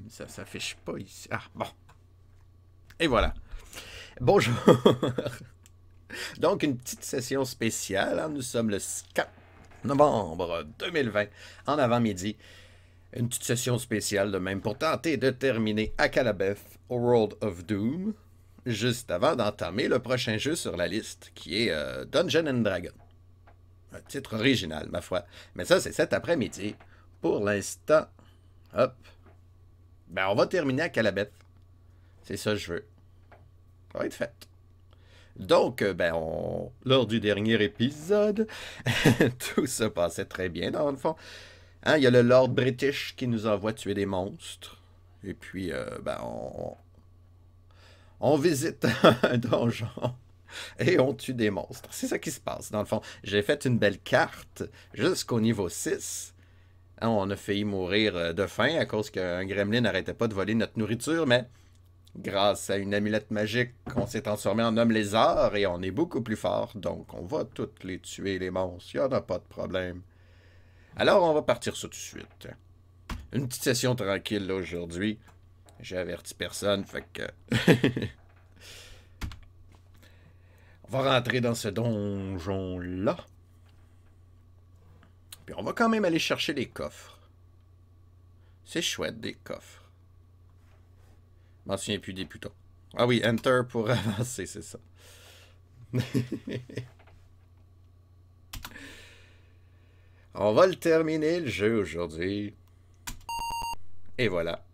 Ça s'affiche pas ici. Ah, bon. Et voilà. Bonjour. Donc, une petite session spéciale, hein. Nous sommes le 4 novembre 2020, en avant-midi. Une petite session spéciale de même pour tenter de terminer Akalabeth, World of Doom, juste avant d'entamer le prochain jeu sur la liste, qui est Dungeon and Dragon. Un titre original, ma foi. Mais ça, c'est cet après-midi. Pour l'instant, hop. Ben, on va terminer Akalabeth. C'est ça que je veux. Ça va être fait. Donc, lors du dernier épisode, tout se passait très bien, dans le fond. Hein, il y a le Lord British qui nous envoie tuer des monstres. Et puis, on visite un donjon et on tue des monstres. C'est ça qui se passe, dans le fond. J'ai fait une belle carte jusqu'au niveau 6. Hein, on a failli mourir de faim à cause qu'un gremlin n'arrêtait pas de voler notre nourriture, mais grâce à une amulette magique, on s'est transformé en homme lézard et on est beaucoup plus fort. Donc, on va toutes les tuer, les monstres. Il n'y en a pas de problème. Alors, on va partir ça tout de suite. Une petite session tranquille, là, aujourd'hui. J'ai averti personne, fait que... on va rentrer dans ce donjon-là. Puis on va quand même aller chercher les coffres. C'est chouette, des coffres. Je m'en souviens plus des putains. Ah oui, Enter pour avancer, c'est ça. On va le terminer, le jeu, aujourd'hui. Et voilà.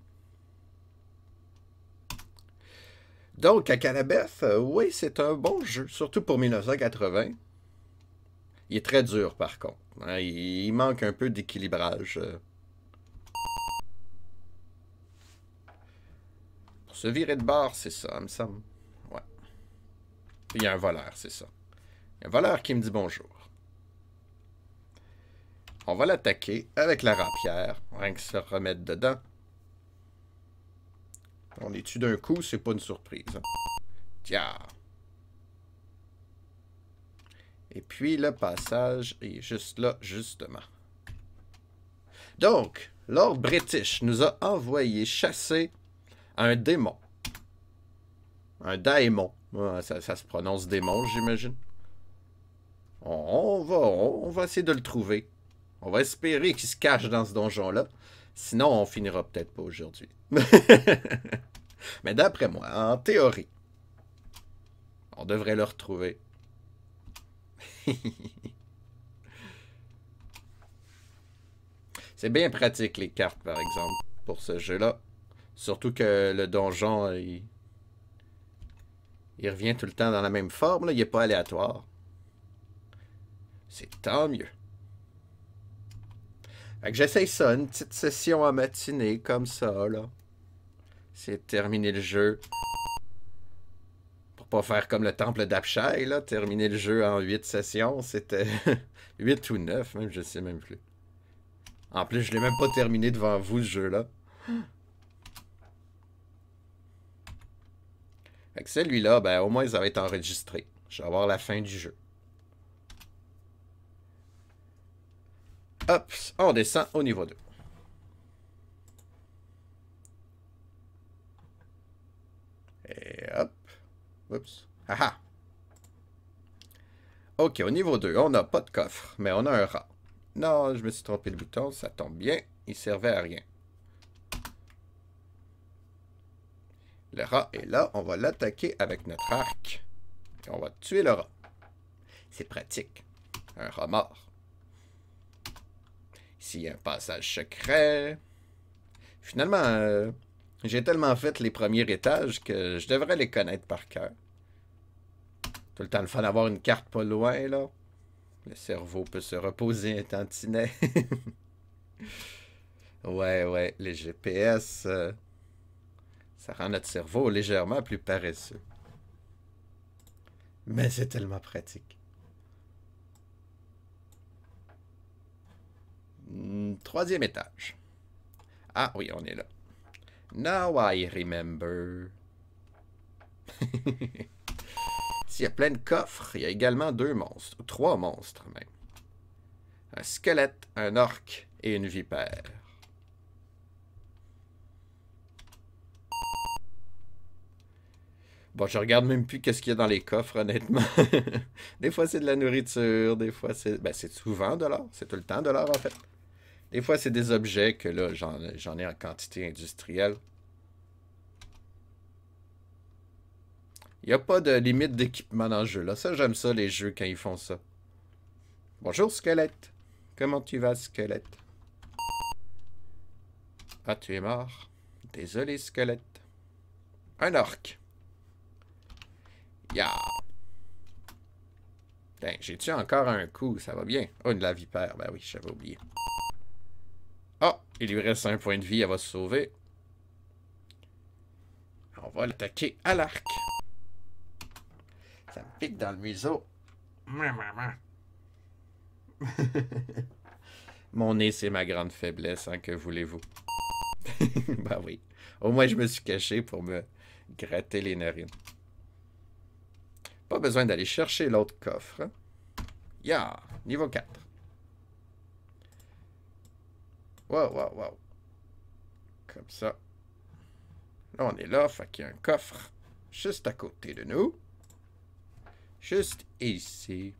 Donc, Akalabeth, oui, c'est un bon jeu, surtout pour 1980. Il est très dur, par contre. Hein, il manque un peu d'équilibrage. Pour se virer de bord, c'est ça, il me semble. Ouais. Il y a un voleur, c'est ça. Il y a un voleur qui me dit bonjour. On va l'attaquer avec la rapière. Rien que se remettre dedans. On les tue d'un coup, c'est pas une surprise. Hein. Tiens. Et puis le passage est juste là, justement. Donc, Lord British nous a envoyé chasser un démon. Un daémon. Ouais, ça se prononce démon, j'imagine. On va essayer de le trouver. On va espérer qu'il se cache dans ce donjon-là. Sinon, on finira peut-être pas aujourd'hui. Mais d'après moi, en théorie, on devrait le retrouver. C'est bien pratique, les cartes, par exemple, pour ce jeu-là. Surtout que le donjon, il revient tout le temps dans la même forme. Là. Il n'est pas aléatoire. C'est tant mieux. Fait que j'essaye ça, une petite session à matinée, comme ça, là. C'est terminer le jeu. Pour pas faire comme le temple d'Apshai, là. Terminer le jeu en 8 sessions, c'était 8 ou 9, même, je sais même plus. En plus, je l'ai même pas terminé devant vous, ce jeu-là. Fait que celui-là, ben, au moins, ça va être enregistré. Je vais avoir la fin du jeu. Hop, on descend au niveau 2. Et hop. Oups. Haha. Ok, au niveau 2, on n'a pas de coffre, mais on a un rat. Non, je me suis trompé de bouton, ça tombe bien. Il servait à rien. Le rat est là, on va l'attaquer avec notre arc. Et on va tuer le rat. C'est pratique. Un rat mort. Ici, il y a un passage secret. Finalement, j'ai tellement fait les premiers étages que je devrais les connaître par cœur. Tout le temps le fun d'avoir une carte pas loin, là. Le cerveau peut se reposer un tantinet. Ouais, les GPS, ça rend notre cerveau légèrement plus paresseux. Mais c'est tellement pratique. Troisième étage. Ah oui, on est là. Now I remember. S'il y a plein de coffres, il y a également 2 monstres. 3 monstres, même. Un squelette, un orque et une vipère. Bon, je regarde même plus qu'est-ce qu'il y a dans les coffres, honnêtement. Des fois, c'est de la nourriture, des fois, c'est... Ben, c'est souvent de l'or. C'est tout le temps de l'or, en fait. Des fois, c'est des objets que, là, j'en ai en quantité industrielle. Il n'y a pas de limite d'équipement dans le jeu, là. Ça, j'aime ça, les jeux, quand ils font ça. Bonjour, squelette. Comment tu vas, squelette? Ah, tu es mort. Désolé, squelette. Un orc. Ya. Ben, j'ai-tu encore un coup? Ça va bien. Oh, de la vipère. Ben oui, j'avais oublié. Oh, il lui reste un point de vie. Elle va se sauver. On va l'attaquer à l'arc. Ça me pique dans le museau. Mon nez, c'est ma grande faiblesse, hein, que voulez-vous? Ben oui. Au moins, je me suis caché pour me gratter les narines. Pas besoin d'aller chercher l'autre coffre. Hein? Ya! Niveau 4. Wow, wow, wow. Comme ça. Là, on est là, fait qu'il y a un coffre juste à côté de nous. Juste ici.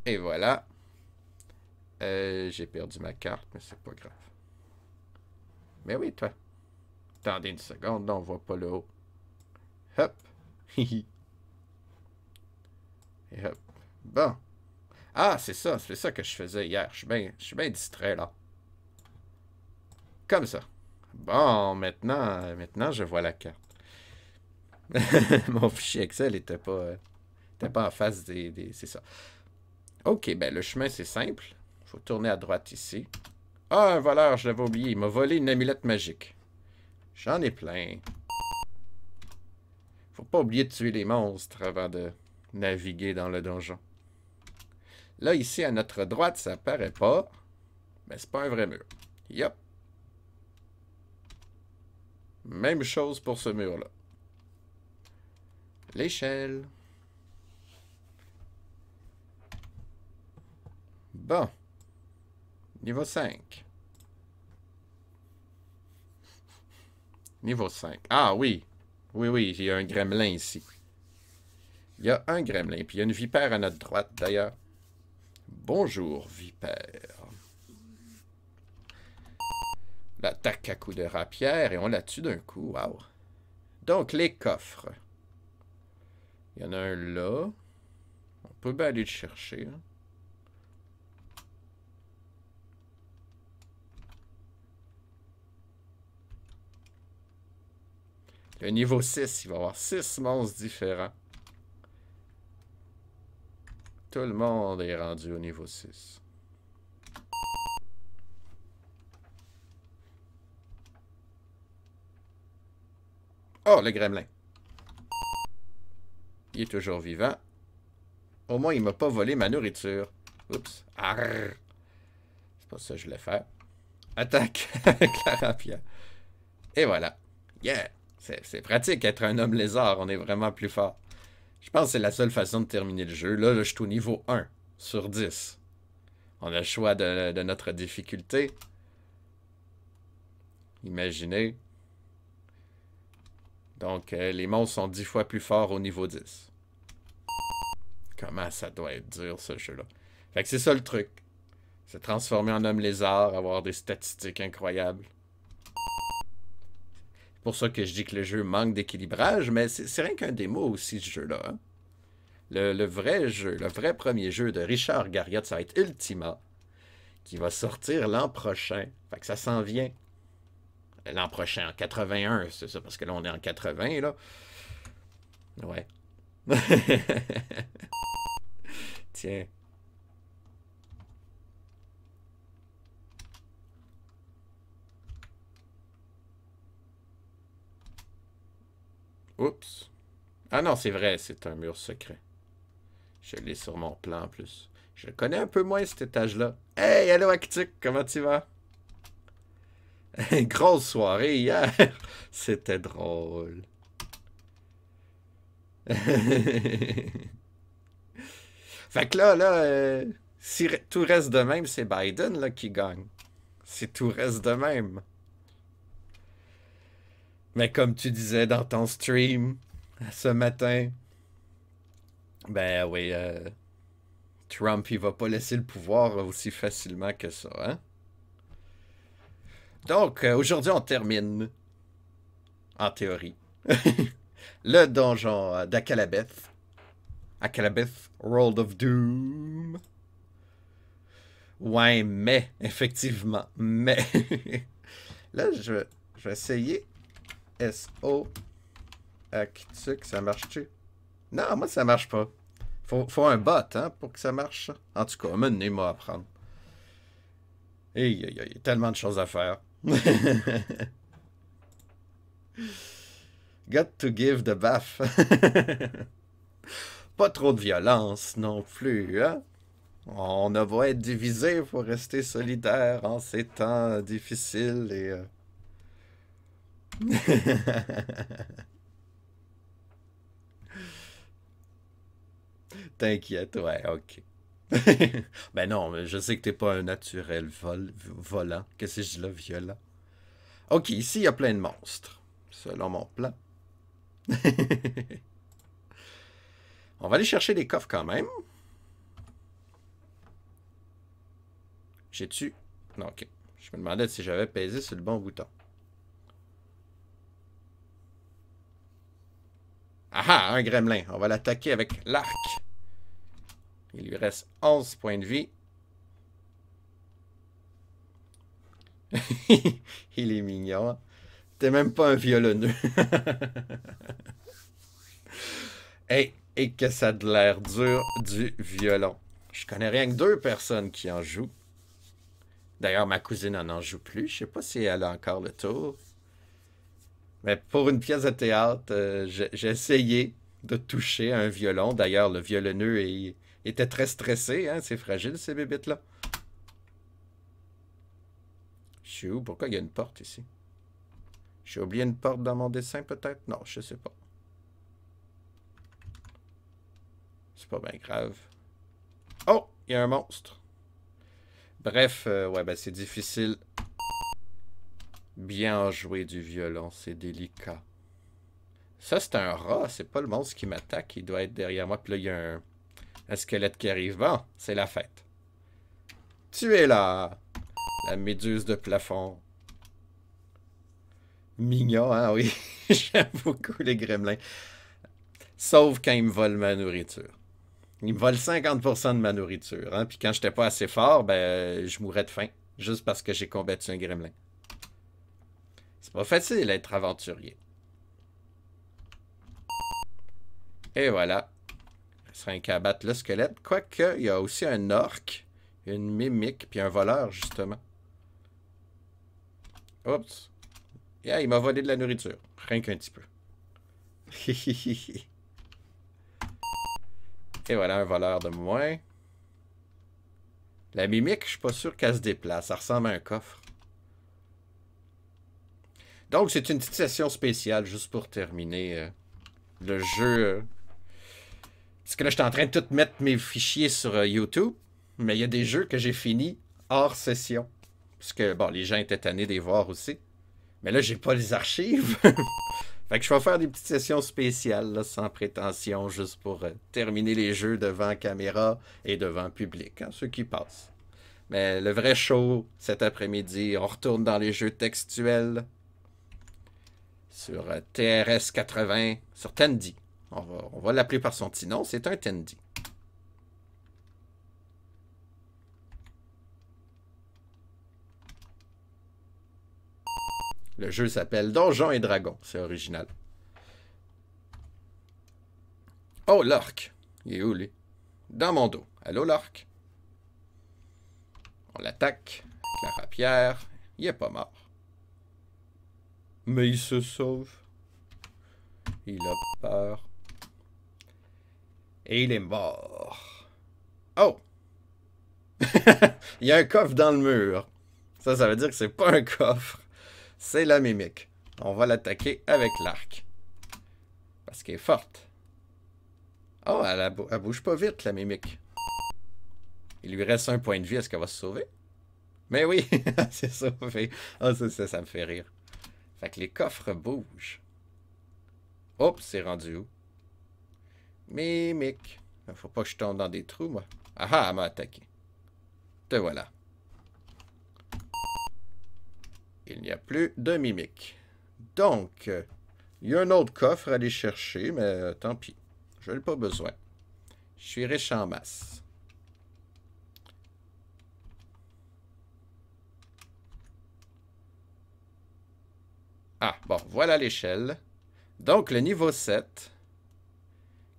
Et voilà. J'ai perdu ma carte, mais c'est pas grave. Mais oui, toi. Attendez une seconde, là, on voit pas le haut. Hop. Et hop. Bon. Ah, c'est ça que je faisais hier. Je suis bien distrait, là. Comme ça. Bon, maintenant, je vois la carte. Mon fichier Excel était pas en face c'est ça. Ok, ben le chemin, c'est simple. Il faut tourner à droite ici. Ah, un voleur, je l'avais oublié. Il m'a volé une amulette magique. J'en ai plein. Faut pas oublier de tuer les monstres avant de naviguer dans le donjon. Là, ici, à notre droite, ça paraît pas. Mais c'est pas un vrai mur. Yup. Même chose pour ce mur-là. L'échelle. Bon. Niveau 5. Niveau 5. Ah oui. Oui, il y a un gremlin ici. Il y a un gremlin. Puis il y a une vipère à notre droite, d'ailleurs. Bonjour, vipère. L'attaque à coups de rapière et on la tue d'un coup. Wow. Donc, les coffres. Il y en a un là. On peut bien aller le chercher. Hein. Le niveau 6, il va y avoir 6 monstres différents. Tout le monde est rendu au niveau 6. Oh, le gremlin. Il est toujours vivant. Au moins, il m'a pas volé ma nourriture. Oups. Arrgh. C'est pas ça que je voulais faire. Attaque avec la rapière. Et voilà. Yeah. C'est pratique être un homme lézard. On est vraiment plus fort. Je pense que c'est la seule façon de terminer le jeu. Là, je suis au niveau 1 sur 10. On a le choix de notre difficulté. Imaginez. Donc, les monstres sont 10 fois plus forts au niveau 10. Comment ça doit être dur, ce jeu-là. Fait que c'est ça le truc. Se transformer en homme lézard, avoir des statistiques incroyables. C'est pour ça que je dis que le jeu manque d'équilibrage, mais c'est rien qu'un démo aussi, ce jeu-là. Hein? Le vrai jeu, le vrai premier jeu de Richard Garriott, ça va être Ultima, qui va sortir l'an prochain. Fait que ça s'en vient. L'an prochain, en 81, c'est ça, parce que là, on est en 80, là. Ouais. Tiens. Oups. Ah non, c'est vrai, c'est un mur secret. Je l'ai sur mon plan en plus. Je connais un peu moins cet étage-là. Hey, allô Actic, comment tu vas? Grosse soirée hier. C'était drôle. Fait que là, si tout reste de même, c'est Biden là, qui gagne. Si tout reste de même. Mais comme tu disais dans ton stream ce matin, ben oui, Trump, il va pas laisser le pouvoir aussi facilement que ça, hein? Donc, aujourd'hui, on termine, en théorie, le donjon d'Akalabeth. Akalabeth, World of Doom. Ouais, mais, effectivement, mais. Là, je vais essayer SO Actuc, ça marche-tu? Non, moi, ça marche pas. Faut un bot, hein, pour que ça marche. En tout cas, amenez-moi à apprendre. Il y a tellement de choses à faire. Got to give the bath. Pas trop de violence non plus, hein? On a beau être divisé, faut rester solidaire en ces temps difficiles et... T'inquiète, ouais, ok. Ben non, mais je sais que t'es pas un naturel volant. Qu'est-ce que je dis là, violent? Ok, ici, il y a plein de monstres, selon mon plan. On va aller chercher des coffres quand même. J'ai-tu... Non, ok. Je me demandais si j'avais pesé sur le bon bouton. Ah ah, un gremlin. On va l'attaquer avec l'arc. Il lui reste 11 points de vie. Il est mignon. T'es même pas un violonneux. Hey, et que ça a de l'air dur du violon. Je connais rien que 2 personnes qui en jouent. D'ailleurs, ma cousine en joue plus. Je sais pas si elle a encore le tour. Mais pour une pièce de théâtre, j'ai essayé de toucher un violon. D'ailleurs, le violonneux était très stressé. Hein? C'est fragile, ces bébites-là. Je suis où? Pourquoi il y a une porte ici? J'ai oublié une porte dans mon dessin, peut-être? Non, je sais pas. C'est pas bien grave. Oh! Il y a un monstre. Bref, ouais, ben c'est difficile. Bien jouer du violon, c'est délicat. Ça, c'est un rat, c'est pas le monstre qui m'attaque. Il doit être derrière moi. Puis là, il y a un squelette qui arrive. Bon, c'est la fête. Tu es là! La méduse de plafond. Mignon, hein, oui. J'aime beaucoup les gremlins. Sauf quand ils me volent ma nourriture. Ils me volent 50% de ma nourriture. Hein? Puis quand j'étais pas assez fort, ben, je mourrais de faim. Juste parce que j'ai combattu un gremlin. C'est pas facile d'être aventurier. Et voilà. Ce serait un cas à battre le squelette. Quoique, il y a aussi un orc, une mimique, puis un voleur, justement. Oups. Yeah, il m'a volé de la nourriture. Rien qu'un petit peu. Et voilà, un voleur de moins. La mimique, je suis pas sûr qu'elle se déplace. Ça ressemble à un coffre. Donc, c'est une petite session spéciale, juste pour terminer le jeu. Parce que là, je suis en train de tout mettre mes fichiers sur YouTube. Mais il y a des jeux que j'ai finis hors session. Parce que, bon, les gens étaient tannés de les voir aussi. Mais là, j'ai pas les archives. Fait que je vais faire des petites sessions spéciales, là, sans prétention, juste pour terminer les jeux devant caméra et devant public, hein, ceux qui passent. Mais le vrai show, cet après-midi, on retourne dans les jeux textuels sur TRS 80, sur Tandy. On va l'appeler par son petit nom, c'est un Tandy. Le jeu s'appelle Donjons et Dragons, c'est original. Oh, l'orque. Il est où, lui? Dans mon dos. Allô, l'orque? On l'attaque avec la rapière. Il est pas mort. Mais il se sauve. Il a peur. Et il est mort. Oh! Il y a un coffre dans le mur. Ça veut dire que c'est pas un coffre. C'est la mimique. On va l'attaquer avec l'arc. Parce qu'elle est forte. Oh, elle bouge pas vite, la mimique. Il lui reste un point de vie. Est-ce qu'elle va se sauver? Mais oui, c'est sauvé. Ah, ça me fait rire. Fait que les coffres bougent. Oups, c'est rendu où? Mimique. Faut pas que je tombe dans des trous, moi. Ah ah, elle m'a attaqué. Te voilà. Il n'y a plus de mimique. Donc, il y a un autre coffre à aller chercher, mais tant pis. Je n'ai pas besoin. Je suis riche en masse. Ah, bon, voilà l'échelle. Donc, le niveau 7,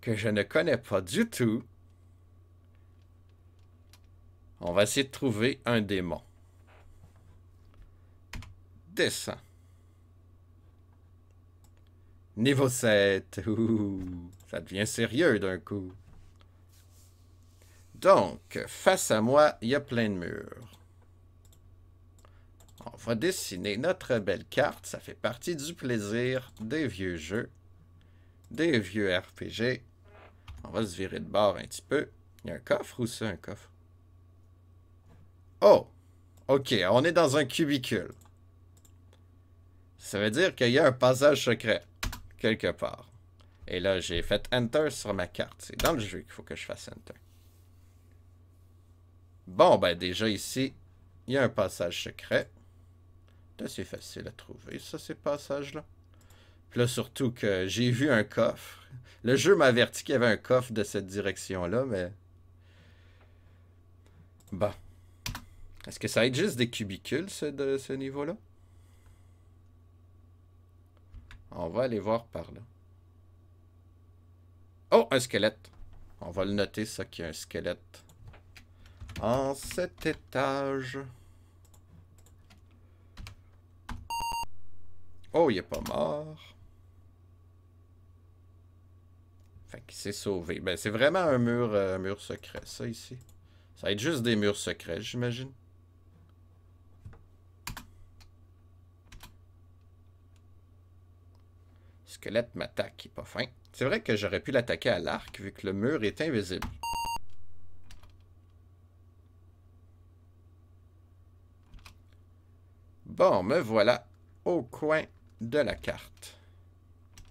que je ne connais pas du tout. On va essayer de trouver un démon. Descends. Niveau 7. Ouh, ça devient sérieux d'un coup. Donc, face à moi, il y a plein de murs. On va dessiner notre belle carte. Ça fait partie du plaisir des vieux jeux, des vieux RPG. On va se virer de bord un petit peu. Il y a un coffre ou c'est un coffre? Oh! Ok, on est dans un cubicule. Ça veut dire qu'il y a un passage secret, quelque part. Et là, j'ai fait Enter sur ma carte. C'est dans le jeu qu'il faut que je fasse Enter. Bon, ben déjà ici, il y a un passage secret. C'est facile à trouver, ça, ces passages-là. Puis là, surtout que j'ai vu un coffre. Le jeu m'a averti qu'il y avait un coffre de cette direction-là, mais... Bon. Est-ce que ça va être juste des cubicules, de ce niveau-là? On va aller voir par là. Oh, un squelette. On va le noter, ça, qu'il y a un squelette. En cet étage. Oh, il est pas mort. Fait qu'il s'est sauvé. Ben, c'est vraiment un mur secret, ça, ici. Ça va être juste des murs secrets, j'imagine. Squelette m'attaque, il est pas fin. C'est vrai que j'aurais pu l'attaquer à l'arc, vu que le mur est invisible. Bon, me voilà au coin de la carte.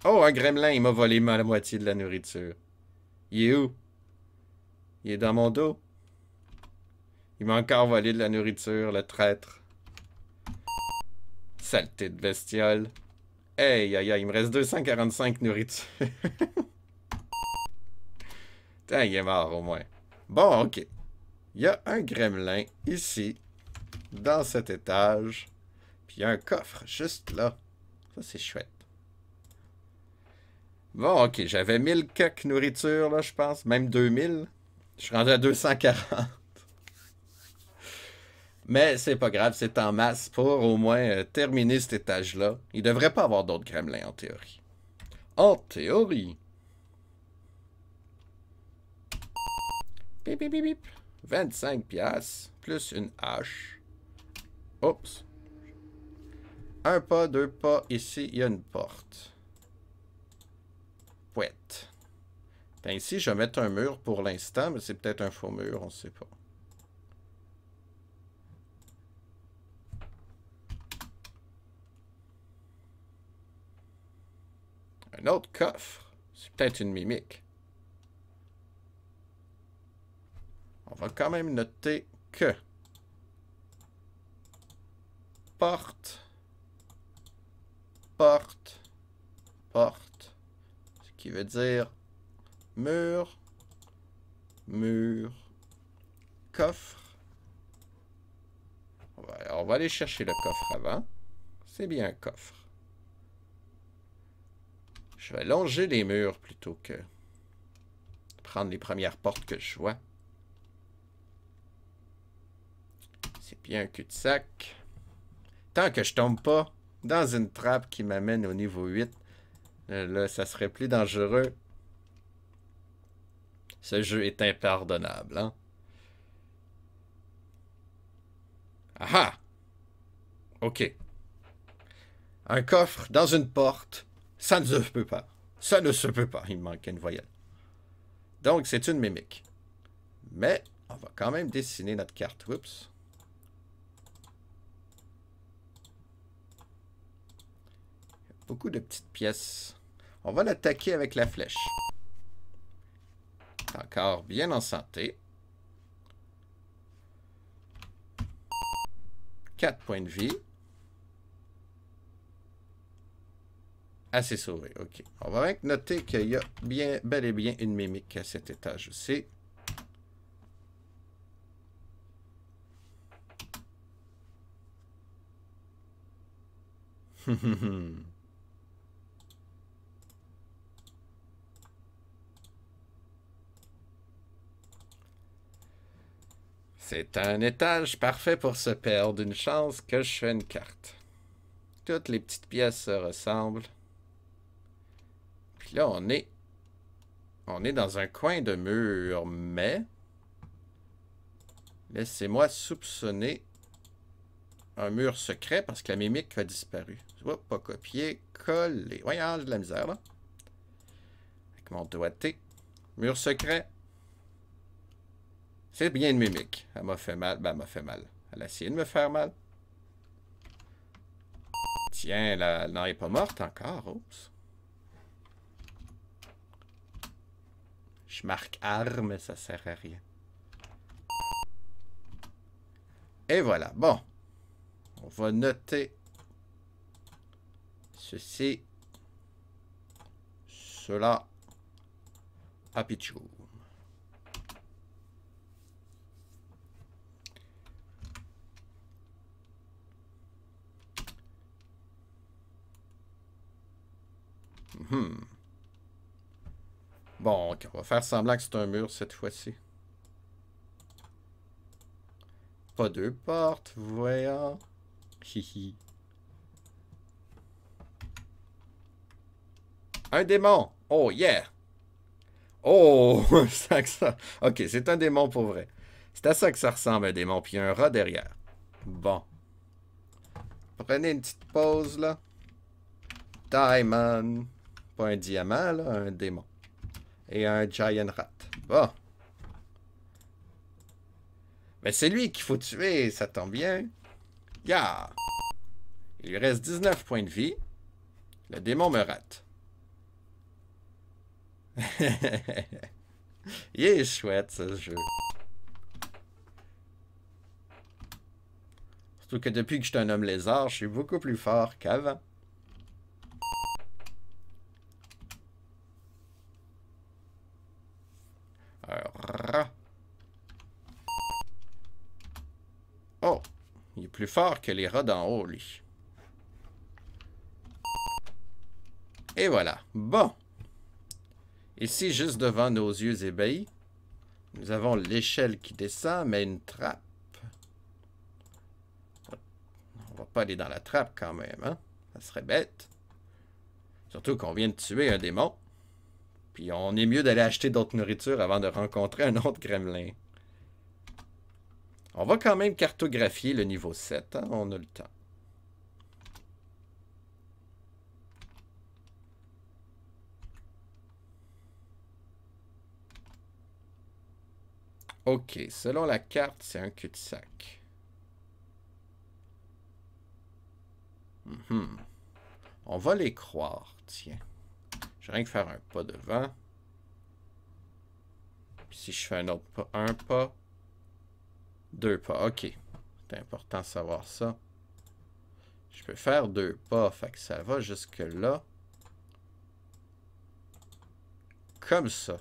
Oh, un gremlin, il m'a volé la moitié de la nourriture. Il est où? Il est dans mon dos. Il m'a encore volé de la nourriture, le traître. Saleté de bestiole. Hey, aïe, aïe, il me reste 245 nourritures. Putain, il est mort au moins. Bon, ok. Il y a un gremlin ici, dans cet étage. Puis il y a un coffre juste là. Ça, c'est chouette. Bon, ok, j'avais 1000 quelques nourritures, là, je pense. Même 2000. Je suis rendu à 240. Mais c'est pas grave, c'est en masse pour au moins terminer cet étage-là. Il devrait pas avoir d'autres gremlins, en théorie. En théorie. Bip, bip, bip, bip. 25 piastres, plus une hache. Oups. Un pas, deux pas. Ici, il y a une porte. Pouette. Ben ici, je vais mettre un mur pour l'instant, mais c'est peut-être un faux mur, on ne sait pas. Un autre coffre. C'est peut-être une mimique. On va quand même noter que porte, porte, porte. Ce qui veut dire mur, mur, coffre. On va aller chercher le coffre avant. C'est bien un coffre. Je vais longer les murs plutôt que prendre les premières portes que je vois. C'est bien un cul-de-sac. Tant que je tombe pas dans une trappe qui m'amène au niveau 8, là, ça serait plus dangereux. Ce jeu est impardonnable, hein? Ah ah! Ok. Un coffre dans une porte, ça ne se peut pas. Ça ne se peut pas. Il me manque une voyelle. Donc, c'est une mimique. Mais, on va quand même dessiner notre carte. Oups. Beaucoup de petites pièces. On va l'attaquer avec la flèche. Encore bien en santé. 4 points de vie. Assez sauvé, ok. On va rien noter qu'il y a bel et bien une mimique à cet étage aussi. C'est un étage parfait pour se perdre. Une chance que je fais une carte. Toutes les petites pièces se ressemblent. Puis là, on est dans un coin de mur, mais laissez-moi soupçonner un mur secret parce que la mimique a disparu. Hop, pas copier, coller. Voyons, j'ai de la misère, là. Avec mon doigté. Mur secret. C'est bien une mimique. Elle m'a fait mal. Ben, elle m'a fait mal. Elle a essayé de me faire mal. Tiens, elle n'en est pas morte encore. Oups. Je marque arme, ça sert à rien. Et voilà. Bon. On va noter ceci. Cela. Apichou. Bon, ok, on va faire semblant que c'est un mur cette fois-ci. Pas deux portes, voyons. Hihi. Un démon! Oh, yeah! Oh! ça. Ok, c'est un démon pour vrai. C'est à ça que ça ressemble, un démon. Puis il y a un rat derrière. Bon. Prenez une petite pause, là. Diamond. Pas un diamant, là, un démon. Et un giant rat. Bon. Mais c'est lui qu'il faut tuer, ça tombe bien. Yeah! Il lui reste 19 points de vie. Le démon me rate. Il est chouette, ce jeu. Surtout que depuis que je suis un homme lézard, je suis beaucoup plus fort qu'avant. Oh, il est plus fort que les rats d'en haut, lui. Et voilà. Bon. Ici, juste devant nos yeux ébahis, nous avons l'échelle qui descend, mais une trappe. On va pas aller dans la trappe quand même, hein? Ça serait bête. Surtout qu'on vient de tuer un démon. Puis on est mieux d'aller acheter d'autres nourritures avant de rencontrer un autre gremlin. On va quand même cartographier le niveau 7, hein? On a le temps. Ok, selon la carte, c'est un cul-de-sac. On va les croire, tiens. Je vais rien que faire un pas devant. Puis si je fais un autre pas, un pas, deux pas, ok. C'est important de savoir ça. Je peux faire deux pas, fait que ça va jusque là. Comme ça.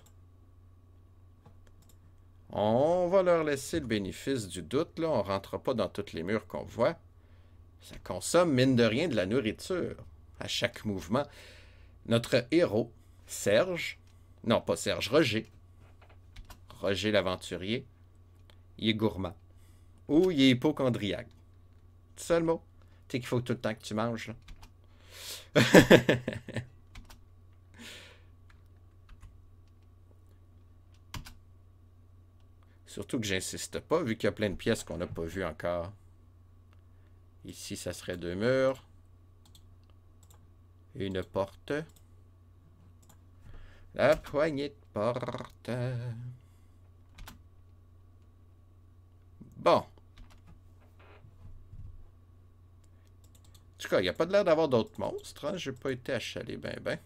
On va leur laisser le bénéfice du doute, là. On ne rentre pas dans tous les murs qu'on voit. Ça consomme, mine de rien, de la nourriture à chaque mouvement. Notre héros, Serge, non pas Serge, Roger. Roger l'aventurier, il est gourmand. Ou il est hypochondriaque. C'est ça le mot. Tu sais qu'il faut tout le temps que tu manges, là. Surtout que j'insiste pas, vu qu'il y a plein de pièces qu'on n'a pas vues encore. Ici, ça serait deux murs. Une porte. La poignée de porte. Bon. tout cas, il n'y a pas de l'air d'avoir d'autres monstres. Hein? J'ai pas été achalé ben.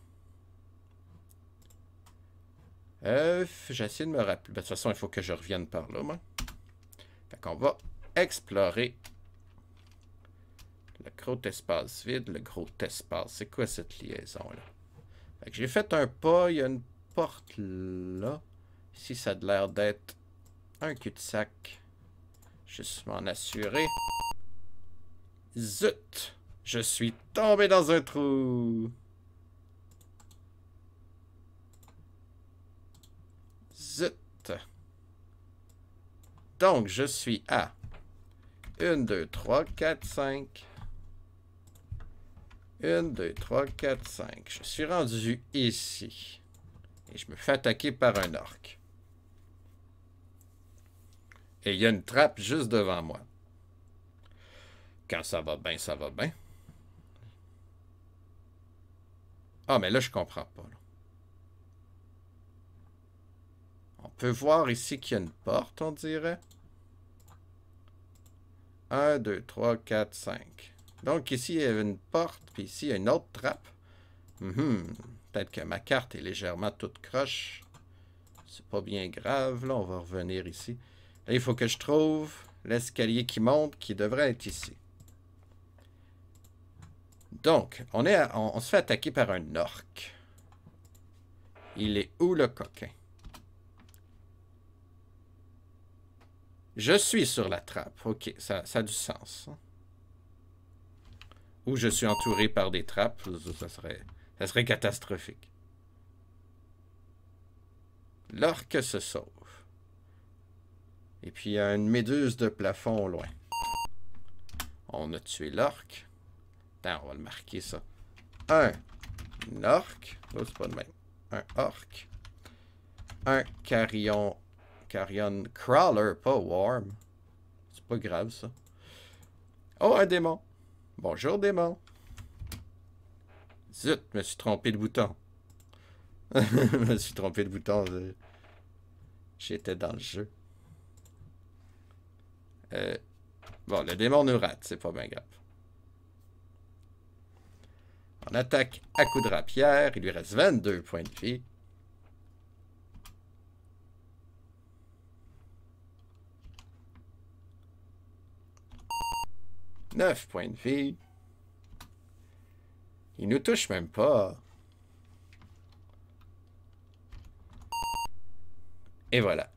J'ai essayé de me rappeler. Ben, de toute façon, il faut que je revienne par là, moi. Fait qu'on va explorer le gros espace vide, le gros espace. C'est quoi cette liaison-là? Fait que j'ai fait un pas, il y a une porte là. Ici, ça a l'air d'être un cul-de-sac. Juste m'en assurer. Zut! Je suis tombé dans un trou. Zut! Donc, je suis à 1, 2, 3, 4, 5. 1, 2, 3, 4, 5. Je suis rendu ici. Et je me fais attaquer par un orc. Et il y a une trappe juste devant moi. Quand ça va bien, ça va bien. Ah, mais là, je comprends pas. Là. On peut voir ici qu'il y a une porte, on dirait. 1, 2, 3, 4, 5. Donc ici, il y a une porte, puis ici, il y a une autre trappe. Peut-être que ma carte est légèrement toute croche. C'est pas bien grave. Là, on va revenir ici. Là, il faut que je trouve l'escalier qui monte, qui devrait être ici. Donc, on se fait attaquer par un orc. Il est où le coquin? Je suis sur la trappe. Ok, ça a du sens. Ou je suis entouré par des trappes. Ça serait catastrophique. L'orque se sauve. Et puis, il y a une méduse de plafond au loin. On a tué l'orque. Attends, on va le marquer, ça. Un orque. Oh, c'est pas le même. Un orque. Un carrion crawler, pas worm. C'est pas grave, ça. Oh, un démon. Bonjour, démon. Zut, je me suis trompé de bouton. Je me suis trompé de bouton. J'étais dans le jeu. Bon, le démon nous rate, c'est pas bien grave. On attaque à coups de rapière. Il lui reste 22 points de vie. « 9 points de vie. Il nous touche même pas. Et voilà.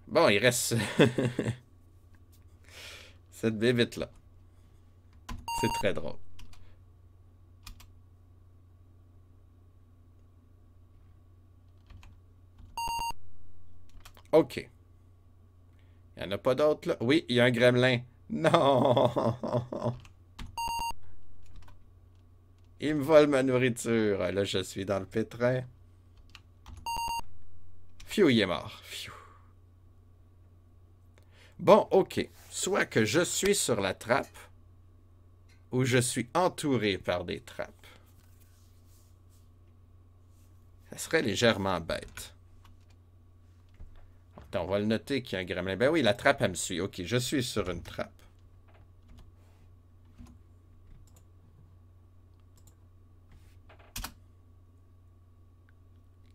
Bon, il reste cette bébête-là. C'est très drôle. OK. Il n'y en a pas d'autres, là? Oui, il y a un gremlin. Non! Il me vole ma nourriture. Là, je suis dans le pétrin. Phew, il est mort. Phew. Bon, OK. Soit que je suis sur la trappe, ou je suis entouré par des trappes. Ça serait légèrement bête. Attends, on va le noter qu'il y a un gremlin. Ben oui, la trappe, elle me suit. OK, je suis sur une trappe.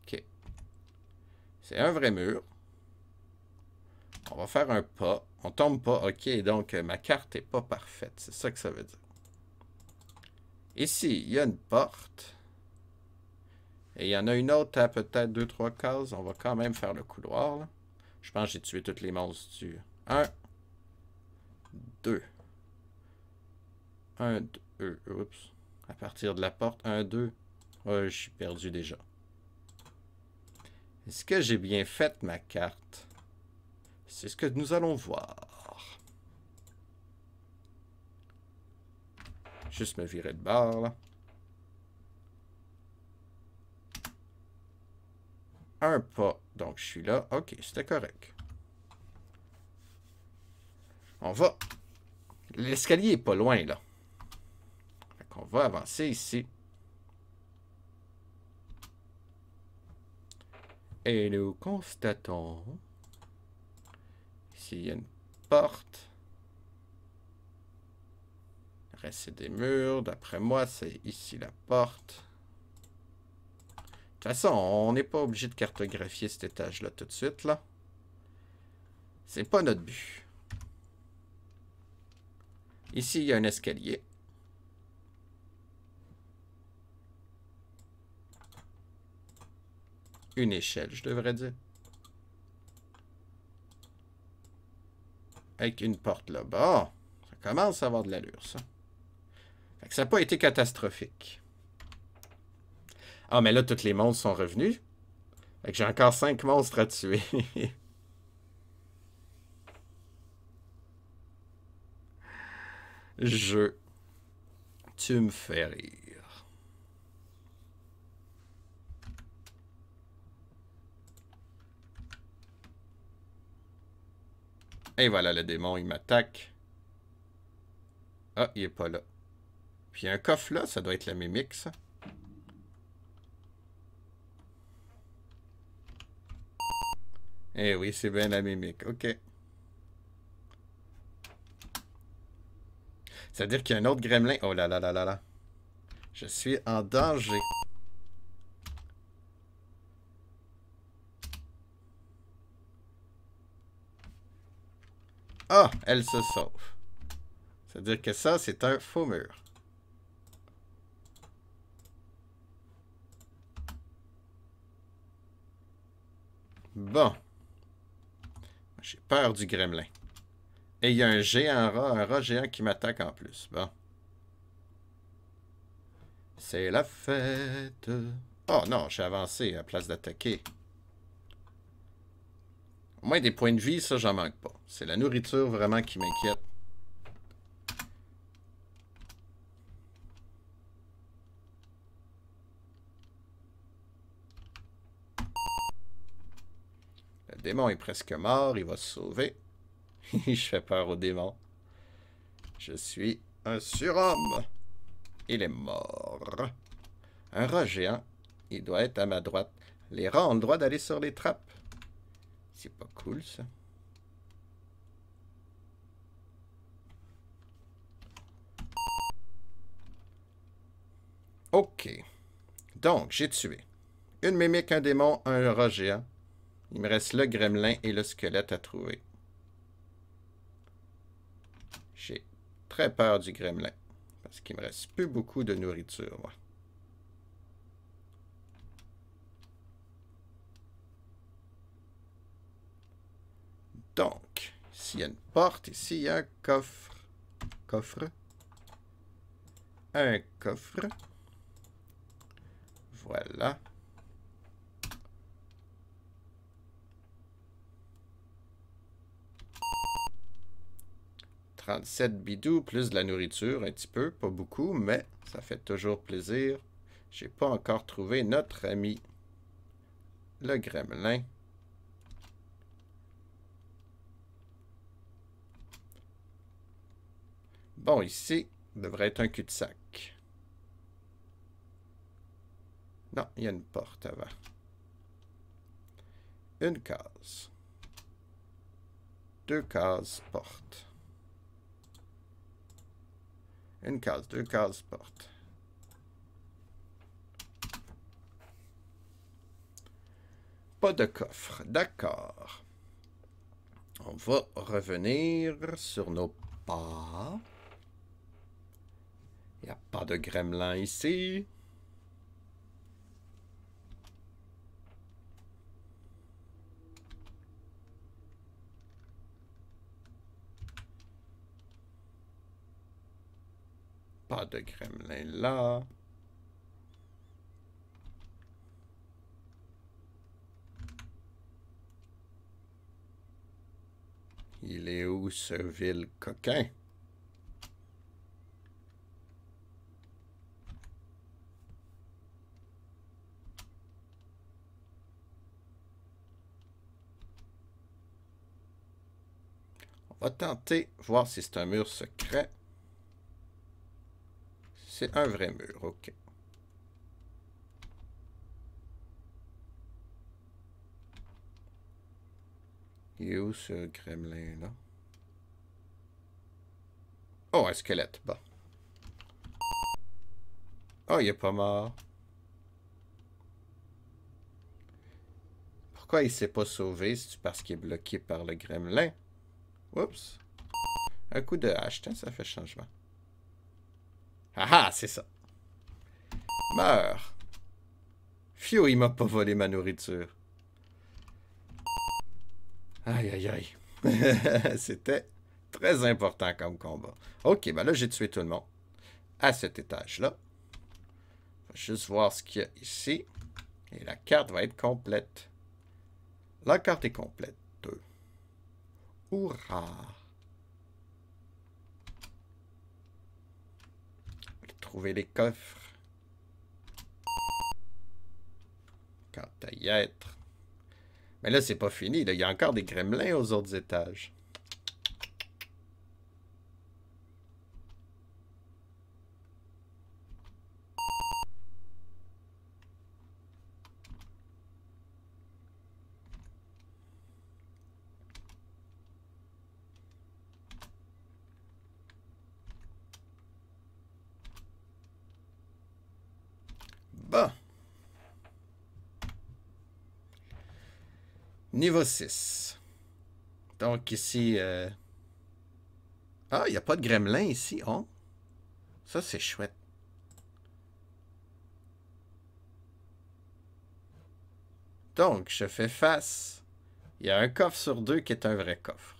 OK. C'est un vrai mur. On va faire un pas. On tombe pas. OK, donc ma carte n'est pas parfaite. C'est ça que ça veut dire. Ici, il y a une porte. Et il y en a une autre à peut-être 2-3 cases. On va quand même faire le couloir, là. Je pense que j'ai tué tous les monstres du... 1, 2. 1, 2. Oups. À partir de la porte. 1, 2. Oh, je suis perdu déjà. Est-ce que j'ai bien fait ma carte? C'est ce que nous allons voir. Juste me virer de bord, là. Un pas. Donc, je suis là. OK, c'était correct. On va... L'escalier est pas loin, là. Fait qu'on va avancer ici. Et nous constatons... Ici, il y a une porte. Après, c'est des murs. D'après moi, c'est ici la porte. De toute façon, on n'est pas obligé de cartographier cet étage-là tout de suite, là. C'est pas notre but. Ici, il y a un escalier. Une échelle, je devrais dire. Avec une porte là-bas. Ça commence à avoir de l'allure, ça. Fait que ça n'a pas été catastrophique. Ah, mais là, tous les monstres sont revenus. Fait que j'ai encore 5 monstres à tuer. Jeu. Tu me fais rire. Et voilà, le démon, il m'attaque. Ah, il est pas là. Puis il y a un coffre là, ça doit être la mimique, ça. Eh oui, c'est bien la mimique. OK. C'est-à-dire qu'il y a un autre gremlin. Oh là là là là là. Je suis en danger. Ah, elle se sauve. C'est-à-dire que ça, c'est un faux mur. Bon. J'ai peur du gremlin. Et il y a un rat géant qui m'attaque en plus. Bon. C'est la fête. Oh non, j'ai avancé à la place d'attaquer. Au moins des points de vie, ça, j'en manque pas. C'est la nourriture vraiment qui m'inquiète. Le démon est presque mort, il va se sauver. Je fais peur au démon. Je suis un surhomme. Il est mort. Un rat géant. Il doit être à ma droite. Les rats ont le droit d'aller sur les trappes. C'est pas cool, ça. OK. Donc, j'ai tué une mimique, un démon, un rat géant. Il me reste le gremlin et le squelette à trouver. J'ai très peur du gremlin. Parce qu'il me reste plus beaucoup de nourriture, moi. Donc, ici, il y a une porte. Ici, il y a un coffre. Coffre. Un coffre. Voilà. « 37 bidous, plus de la nourriture, un petit peu, pas beaucoup, mais ça fait toujours plaisir. J'ai pas encore trouvé notre ami, le gremlin. Bon, ici, devrait être un cul-de-sac. Non, il y a une porte avant. Une case. 2 cases, porte. Une case, 2 cases, porte. Pas de coffre, d'accord. On va revenir sur nos pas. Il n'y a pas de gremlin ici. Pas de gremlin là. Il est où ce vil coquin? On va tenter, voir si c'est un mur secret. C'est un vrai mur, ok. Il est où ce gremlin là? Oh, un squelette, bon. Oh, il est pas mort. Pourquoi il s'est pas sauvé? C'est parce qu'il est bloqué par le gremlin? Oups. Un coup de hache, tiens, ça fait changement. Ah ah, c'est ça. Meurs. Phew, il m'a pas volé ma nourriture. Aïe, aïe, aïe. C'était très important comme combat. Ok, ben là, j'ai tué tout le monde. À cet étage-là. On va juste voir ce qu'il y a ici. Et la carte va être complète. La carte est complète. Hurrah! Trouver les coffres. Quand à y être. Mais là, c'est pas fini. Là. Il y a encore des gremlins aux autres étages. Bon. Niveau 6. Donc ici... Ah, il n'y a pas de gremlin ici. Oh. Ça, c'est chouette. Donc, je fais face. Il y a un coffre sur deux qui est un vrai coffre.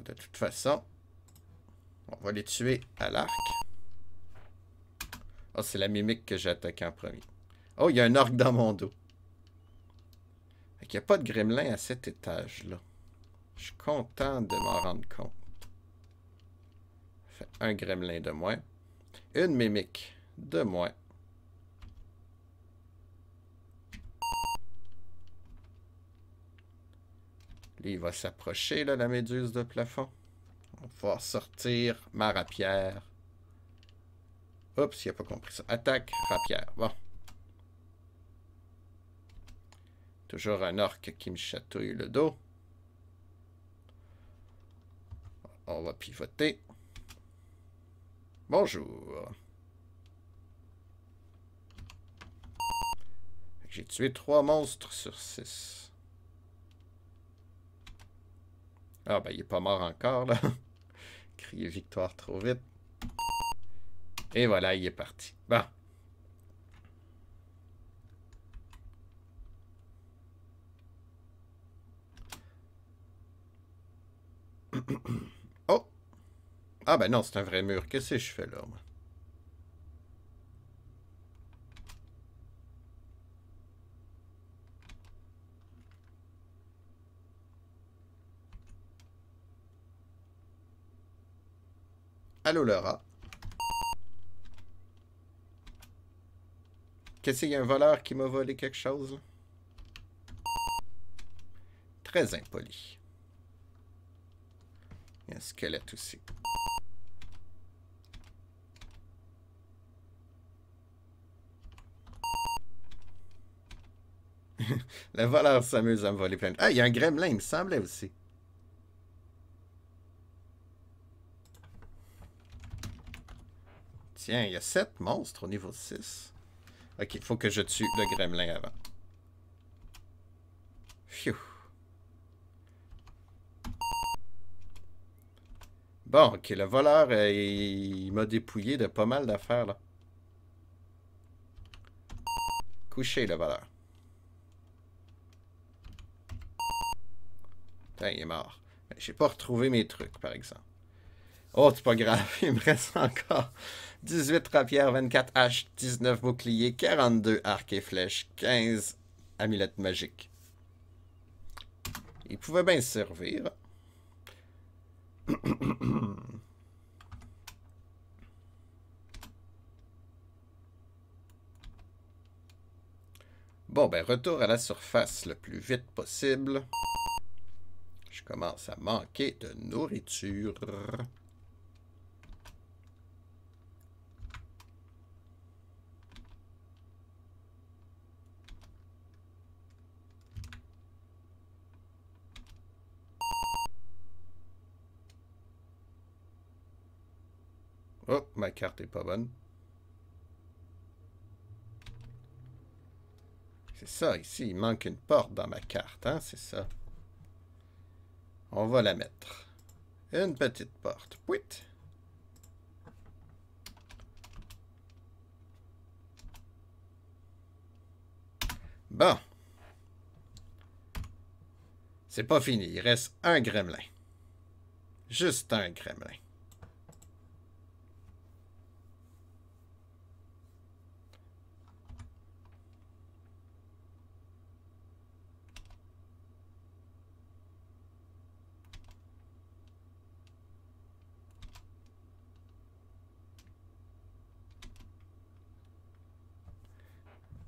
De toute façon, on va les tuer à l'arc. Oh, c'est la mimique que j'ai attaqué en premier. Oh, il y a un orque dans mon dos. Il n'y a pas de gremlin à cet étage-là. Je suis content de m'en rendre compte. Ça fait un gremlin de moins. Une mimique de moins. Lui, il va s'approcher, là, la méduse de plafond. On va pouvoir sortir ma rapière. Oups, il n'a pas compris ça. Attaque, rapière. Bon. Toujours un orque qui me chatouille le dos. On va pivoter. Bonjour. J'ai tué 3 monstres sur 6. Ah, ben, il est pas mort encore, là. Crier victoire trop vite. Et voilà, il est parti. Bon. Oh! Ah, ben non, c'est un vrai mur. Qu'est-ce que je fais là, moi? Allô, Laura. Qu'est-ce qu'il y a un voleur qui m'a volé quelque chose, là? Très impoli. Il y a un squelette aussi. Le voleur s'amuse à me voler plein de... Ah, il y a un gremlin, il me semblait aussi. Tiens, il y a 7 monstres au niveau 6. Ok, il faut que je tue le gremlin avant. Phew. Bon, ok, le voleur, il m'a dépouillé de pas mal d'affaires, là. Couché, le voleur. Putain, il est mort. J'ai pas retrouvé mes trucs, par exemple. Oh, c'est pas grave, il me reste encore 18 rapières, 24 haches, 19 boucliers, 42 arcs et flèches, 15 amulettes magiques. Il pouvait bien se servir. Bon, ben, retour à la surface le plus vite possible. Je commence à manquer de nourriture. Oh, ma carte est pas bonne. C'est ça, ici, il manque une porte dans ma carte, hein, c'est ça. On va la mettre. Une petite porte. Pouit. Bon. C'est pas fini. Il reste un gremlin. Juste un gremlin.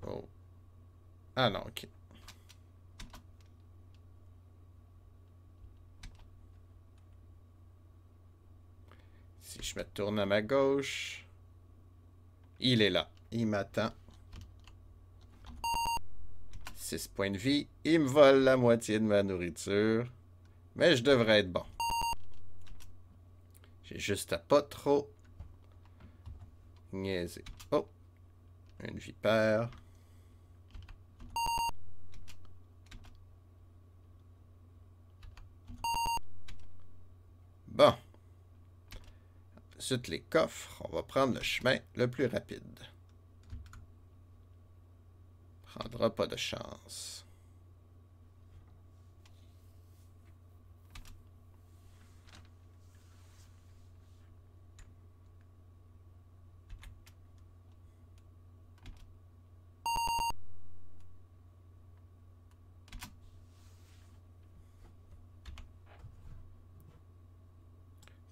Oh. Ah non, ok. Si je me tourne à ma gauche, il est là. Il m'attend. 6 points de vie. Il me vole la moitié de ma nourriture. Mais je devrais être bon. J'ai juste à pas trop niaiser. Oh! Une vipère. Bon. Ensuite, les coffres. On va prendre le chemin le plus rapide. Prendra pas de chance.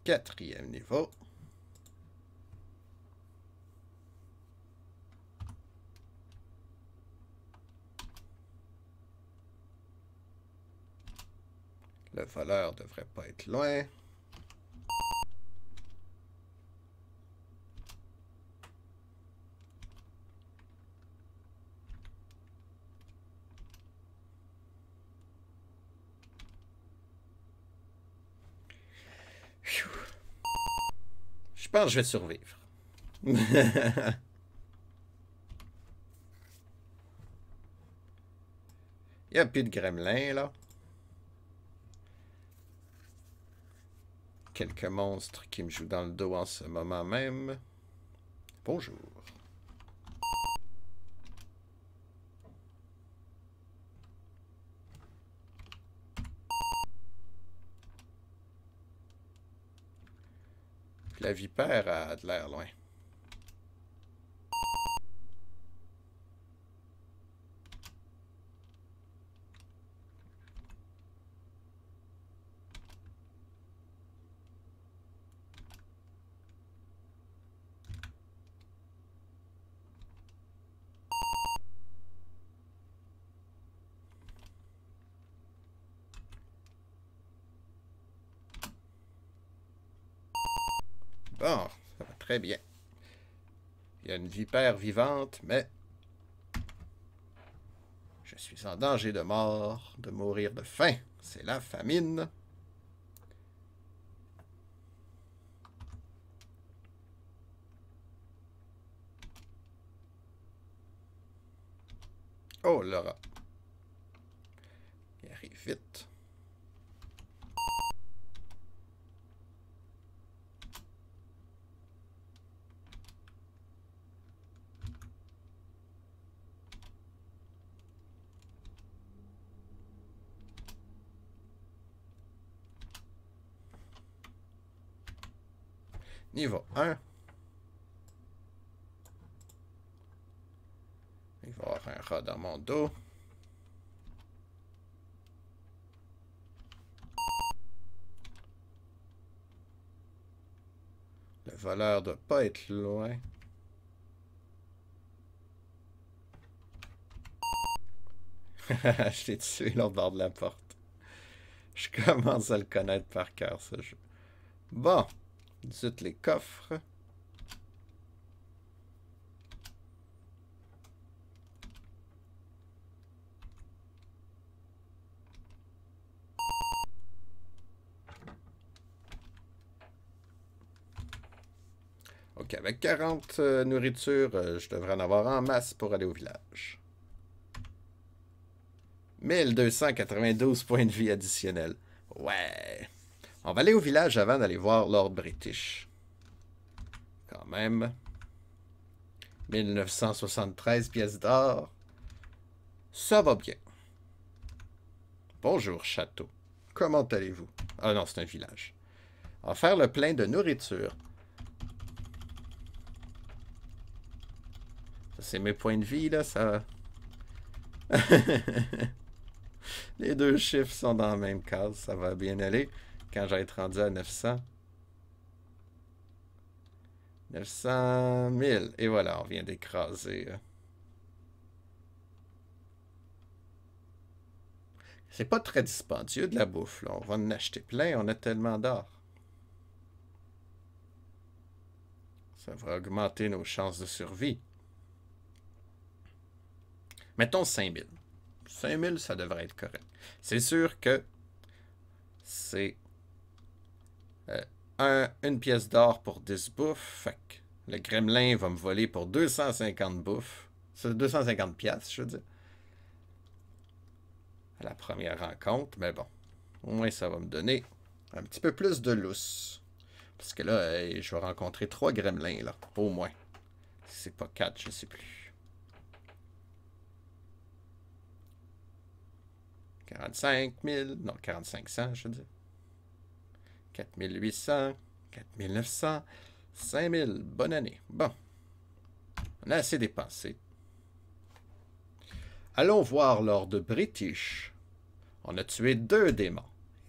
Quatrième niveau. Le voleur devrait pas être loin. Je pense que je vais survivre. Il n'y a plus de gremlins, là. Quelques monstres qui me jouent dans le dos en ce moment même. Bonjour. La vipère a de l'air loin. Bon, ça va très bien. Il y a une vipère vivante, mais je suis en danger de mort, de mourir de faim. C'est la famine. Oh, Laura. Il arrive vite. Niveau 1. Il va y avoir un rat dans mon dos. Le voleur doit pas être loin. Je l'ai tué l'autre bord de la porte. Je commence à le connaître par cœur, ce jeu. Bon. Ensuite, les coffres. Donc, avec 40 nourritures, je devrais en avoir en masse pour aller au village. 1292 points de vie additionnels. Ouais. On va aller au village avant d'aller voir Lord British. Quand même. 1973 pièces d'or. Ça va bien. Bonjour, château. Comment allez-vous? Ah non, c'est un village. On va faire le plein de nourriture. Ça, c'est mes points de vie, là, ça... Les deux chiffres sont dans la même case, ça va bien aller. Quand je vais être rendu à 900. 900 000. Et voilà, on vient d'écraser. C'est pas très dispendieux de la bouffe, là. On va en acheter plein, on a tellement d'or. Ça va augmenter nos chances de survie. Mettons 5000. 5000, ça devrait être correct. C'est sûr que c'est une pièce d'or pour 10 bouffes. Fait que le gremlin va me voler pour 250 bouffes. C'est 250 piastres, je veux dire. À la première rencontre, mais bon. Au moins, ça va me donner un petit peu plus de lousse. Parce que là, je vais rencontrer 3 gremlins, là. Au moins. Si c'est pas 4, je sais plus. 45 000. Non, 4500, je veux dire. 4800. 4900. 5000. Bonne année. Bon. On a assez dépensé. Allons voir Lord British. On a tué 2 démons.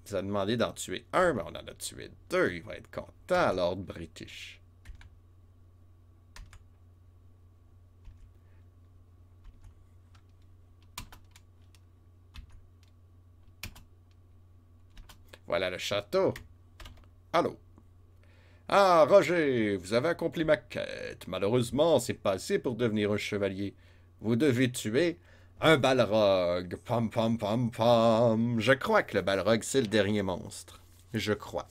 Il nous a demandé d'en tuer un, mais on en a tué 2. Il va être content, Lord British. Voilà le château. Allô? Ah, Roger, vous avez accompli ma quête. Malheureusement, c'est pas assez pour devenir un chevalier. Vous devez tuer un balrog. Pam, pam, pam, pam. Je crois que le balrog, c'est le dernier monstre. Je crois.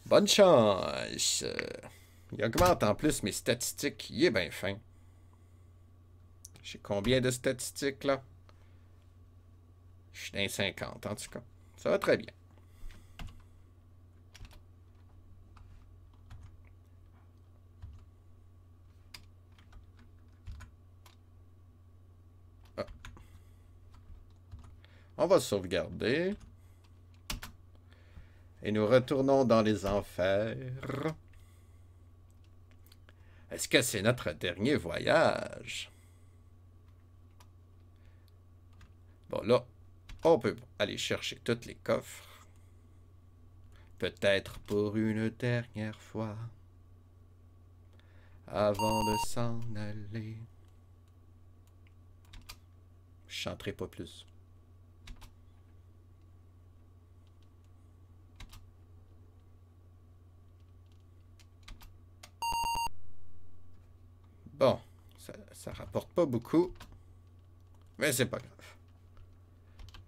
Bonne chance. Il augmente en plus mes statistiques. Il est bien fin. J'ai combien de statistiques, là? Je suis dans 50, en tout cas. Ça va très bien. Ah. On va sauvegarder. Et nous retournons dans les enfers. Est-ce que c'est notre dernier voyage? Bon, là, on peut aller chercher tous les coffres. Peut-être pour une dernière fois. Avant de s'en aller. Je chanterai pas plus. Bon, ça rapporte pas beaucoup. Mais c'est pas grave.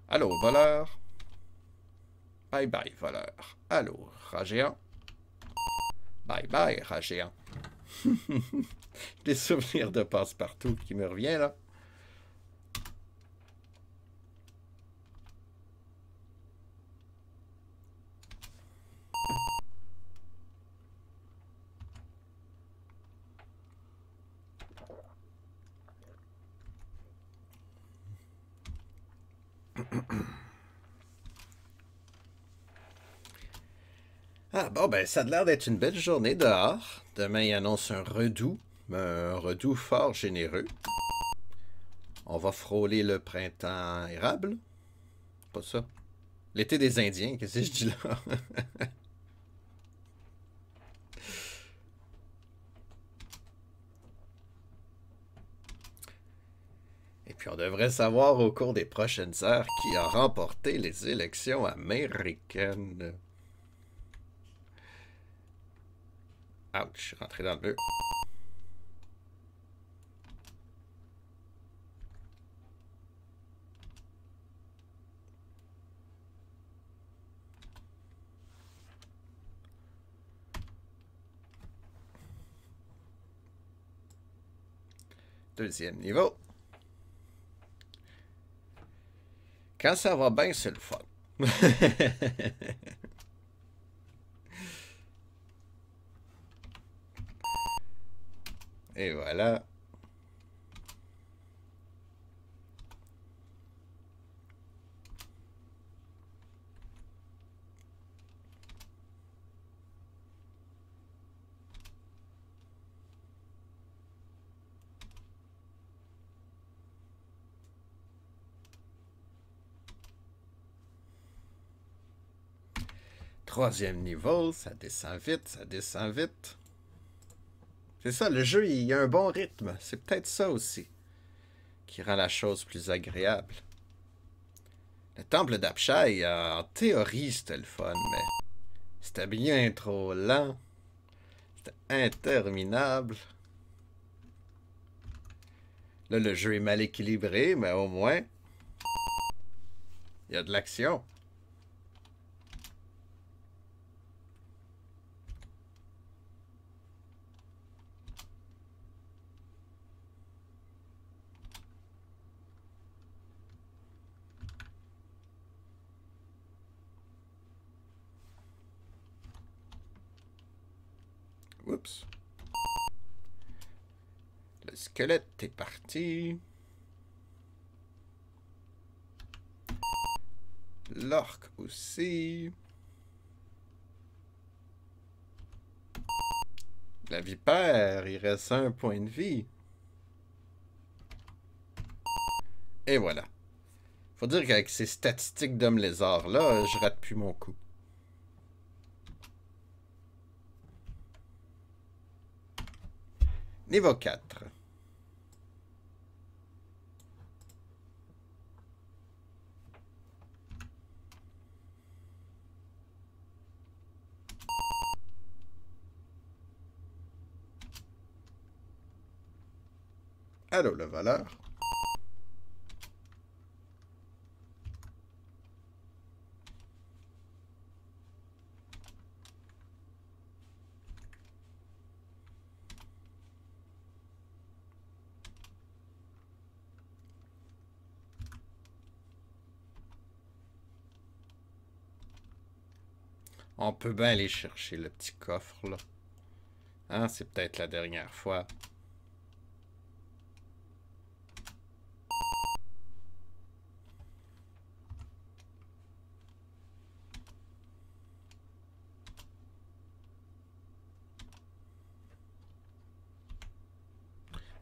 Allô, voleur. Bye bye, voleur. Allô, rat géant. Bye bye, rat géant. Des souvenirs de passe-partout qui me reviennent, là. Ah bon, ben ça a l'air d'être une belle journée dehors. Demain, il annonce un redout fort généreux. On va frôler le printemps érable. Pas ça. L'été des Indiens, qu'est-ce que je dis là? Et puis on devrait savoir au cours des prochaines heures qui a remporté les élections américaines. Ouch, je suis rentré dans le mur. Deuxième niveau. Quand ça va bien, c'est le fun. Et voilà. Troisième niveau, ça descend vite, ça descend vite. C'est ça, le jeu, il a un bon rythme. C'est peut-être ça aussi qui rend la chose plus agréable. Le temple d'Apshai, en théorie, c'était le fun, mais c'était bien trop lent. C'était interminable. Là, le jeu est mal équilibré, mais au moins, il y a de l'action. Oups. Le squelette est parti. L'orque aussi. La vipère, il reste un point de vie. Et voilà. Faut dire qu'avec ces statistiques d'homme lézard là, je rate plus mon coup. Niveau 4. Allô, le voleur. On peut bien aller chercher le petit coffre, là. Hein, c'est peut-être la dernière fois.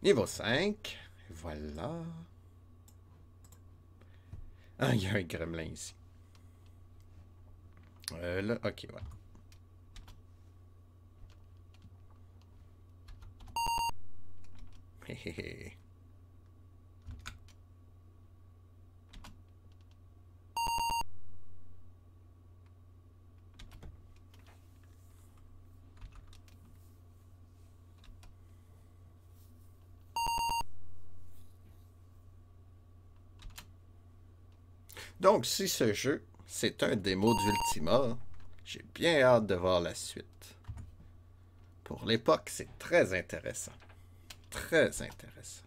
Niveau 5. Voilà. Ah, il y a un gremlin ici. Là, ok, ouais. Hé hé hé. Donc, si ce jeu, c'est un démo d'Ultima, j'ai bien hâte de voir la suite. Pour l'époque, c'est très intéressant. Très intéressant.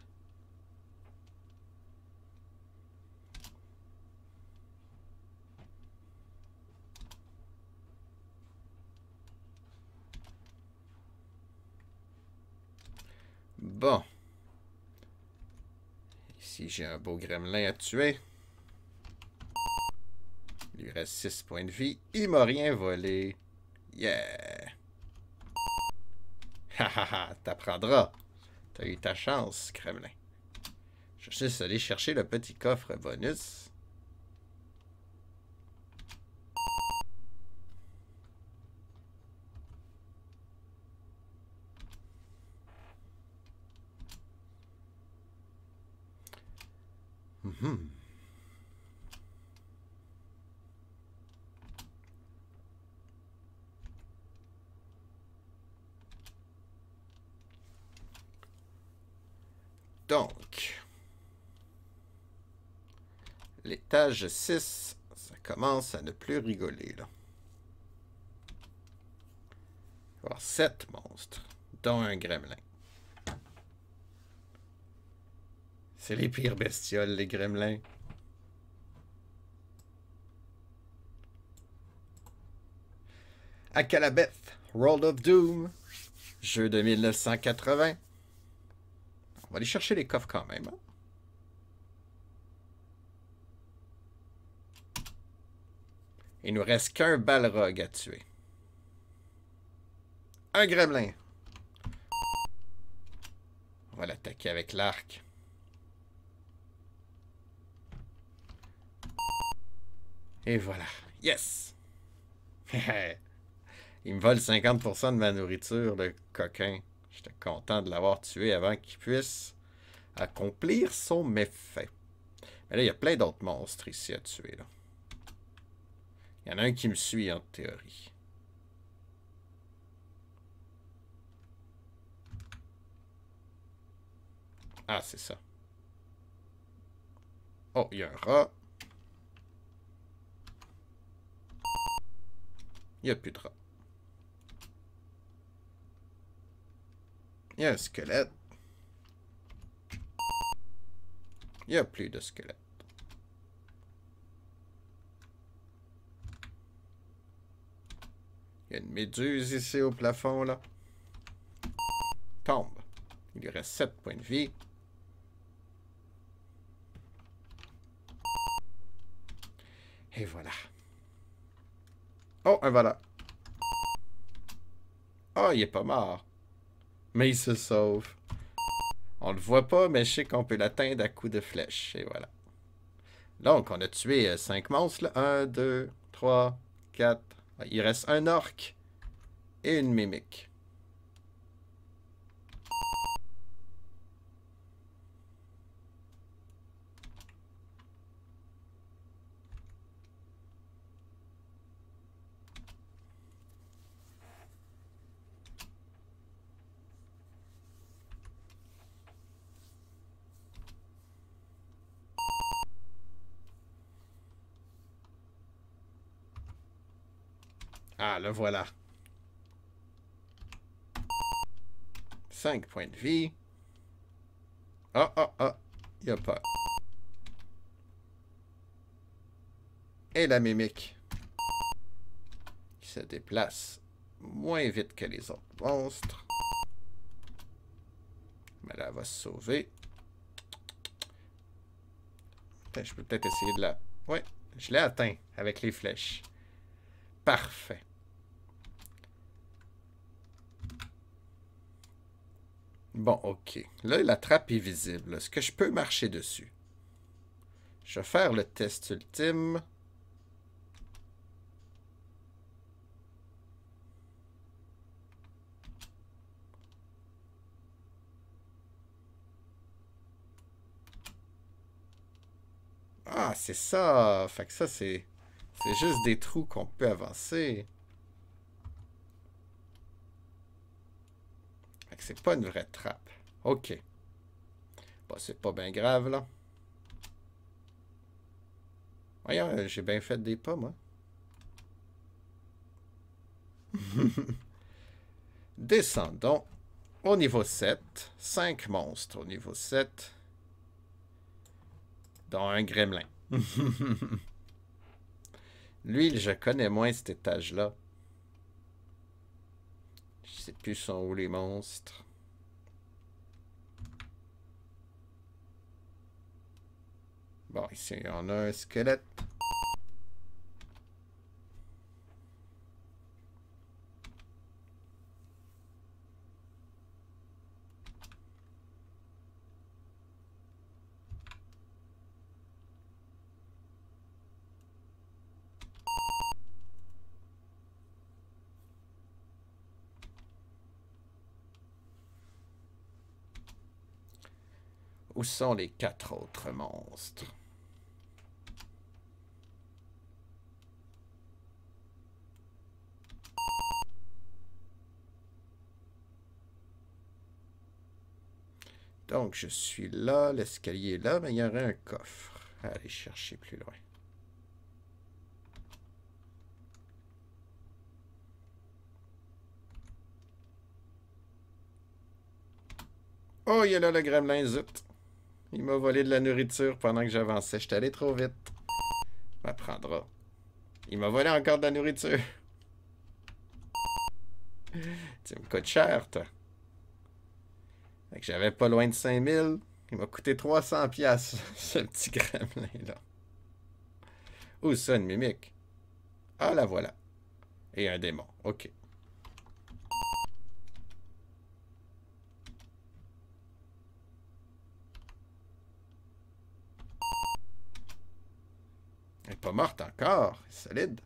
Bon. Ici, j'ai un beau gremlin à tuer. Il lui reste 6 points de vie. Il m'a rien volé. Yeah! Ha ha ha, t'apprendras. T'as eu ta chance, Kremlin. Je vais juste aller chercher le petit coffre bonus. Donc, l'étage 6, ça commence à ne plus rigoler, là. Il va y avoir 7 monstres, dont un gremlin. C'est les pires bestioles, les gremlins. Akalabeth, World of Doom, jeu de 1980. On va aller chercher les coffres quand même. Hein? Il nous reste qu'un balrog à tuer. Un gremlin. On va l'attaquer avec l'arc. Et voilà. Yes! Il me vole 50% de ma nourriture, le coquin. J'étais content de l'avoir tué avant qu'il puisse accomplir son méfait. Mais là, il y a plein d'autres monstres ici à tuer. Là. Il y en a un qui me suit en théorie. Ah, c'est ça. Oh, il y a un rat. Il n'y a plus de rat. Il y a un squelette. Il n'y a plus de squelette. Il y a une méduse ici au plafond, là. Tombe. Il lui reste 7 points de vie. Et voilà. Oh, un voilà. Oh, il est pas mort. Mais il se sauve. On le voit pas, mais je sais qu'on peut l'atteindre à coups de flèche. Et voilà. Donc, on a tué 5 monstres. Là. 1, 2, 3, 4. Il reste un orc et une mimique. Ah, le voilà. 5 points de vie. Ah, ah, ah. Il n'y a pas. Et la mimique. Qui se déplace moins vite que les autres monstres. Mais là, elle va se sauver. Je peux peut-être essayer de la... Ouais, je l'ai atteint avec les flèches. Parfait. Bon, ok. Là, la trappe est visible. Est-ce que je peux marcher dessus? Je vais faire le test ultime. Ah, c'est ça. Fait que ça, c'est juste des trous qu'on peut avancer. Fait que c'est pas une vraie trappe. Ok. Bon, c'est pas bien grave, là. Voyons, j'ai bien fait des pas, moi. Descendons au niveau 7. 5 monstres au niveau 7. Dont un gremlin. Lui, je connais moins cet étage-là. Je sais plus sont où les monstres. Bon, ici, il y en a un squelette. Où sont les 4 autres monstres? Donc, je suis là, l'escalier est là, mais il y aurait un coffre à aller chercher plus loin. Oh, il y a là le gremlin, zut! Il m'a volé de la nourriture pendant que j'avançais. J'étais allé trop vite. M'apprendra. Il m'a volé encore de la nourriture. Tu me coûtes cher, toi. Fait que j'avais pas loin de 5000. Il m'a coûté 300 piastres, ce petit gremlin-là. Où ça, une mimique? Ah, la voilà. Et un démon. OK. Elle est pas morte encore. Solide.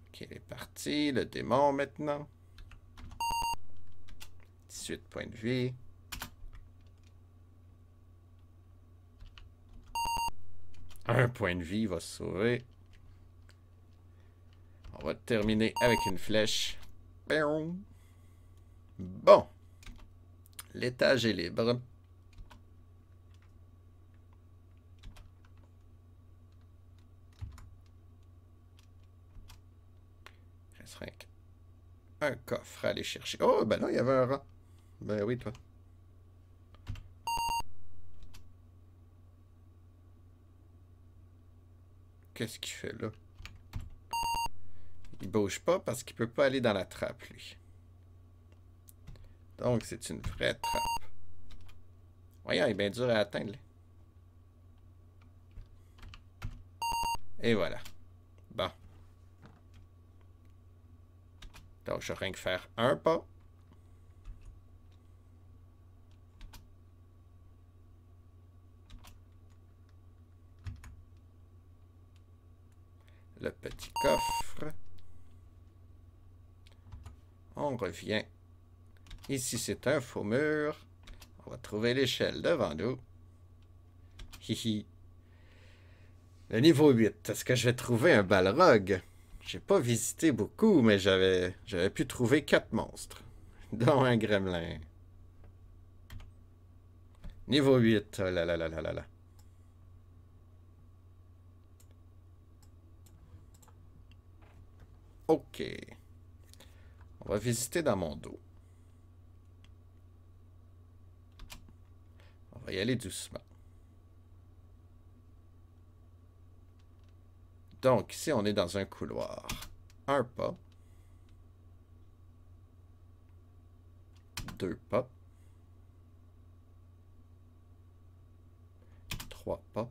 OK, elle est partie. Le démon, maintenant. 18 points de vie. Un point de vie va se sauver. On va terminer avec une flèche. Bon. L'étage est libre. Il reste un coffre à aller chercher. Oh, ben non, il y avait un rat. Ben oui, toi. Qu'est-ce qu'il fait là? Il bouge pas parce qu'il peut pas aller dans la trappe, lui. Donc, c'est une vraie trappe. Voyons, il est bien dur à atteindre. Là. Et voilà. Bon. Donc, je vais rien que faire un pas. Le petit coffre. On revient. Ici, c'est un faux mur. On va trouver l'échelle devant nous. Hihi. Le niveau 8. Est-ce que je vais trouver un balrog? J'ai pas visité beaucoup, mais j'avais pu trouver 4 monstres. Dont un gremlin. Niveau 8. Oh là là là là là là. OK. On va visiter dans mon dos. On va y aller doucement. Donc, ici, on est dans un couloir. Un pas. 2 pas. 3 pas.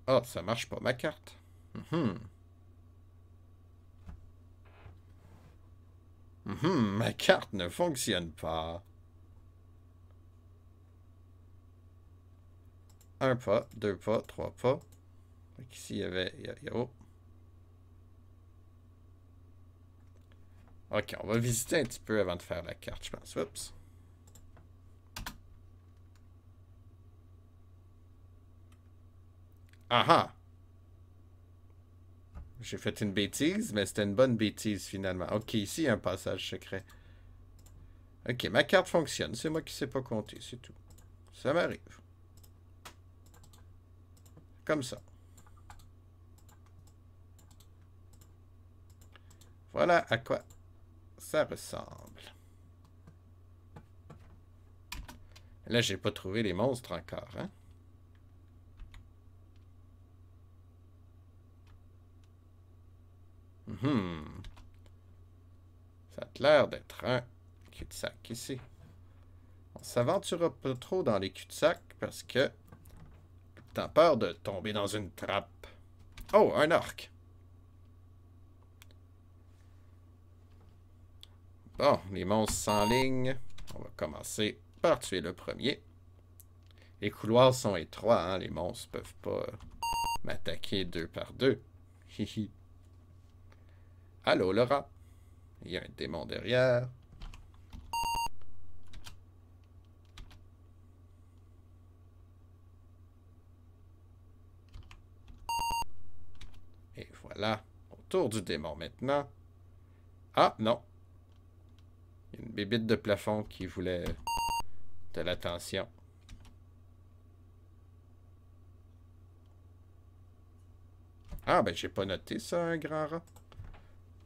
Ah, ça marche pas, ma carte. Ma carte ne fonctionne pas. Un pas, 2 pas, 3 pas. Donc ici, il y avait... Oh. OK, on va visiter un petit peu avant de faire la carte, je pense. Oups. Ah ah! J'ai fait une bêtise, mais c'était une bonne bêtise finalement. OK, ici, il y a un passage secret. OK, ma carte fonctionne. C'est moi qui ne sais pas compter, c'est tout. Ça m'arrive. Comme ça. Voilà à quoi ça ressemble. Là, j'ai pas trouvé les monstres encore, hein? Ça a l'air d'être un cul-de-sac ici. On s'aventurera pas trop dans les cul-de-sac parce que t'as peur de tomber dans une trappe. Oh, un orc. Bon, les monstres s'enlignent. On va commencer par tuer le premier. Les couloirs sont étroits, hein? Les monstres peuvent pas m'attaquer 2 par 2. Hihi. Allô, le rat. Il y a un démon derrière. Et voilà. Autour du démon maintenant. Ah, non. Il y a une bébite de plafond qui voulait de l'attention. Ah, ben j'ai pas noté ça, un grand rat.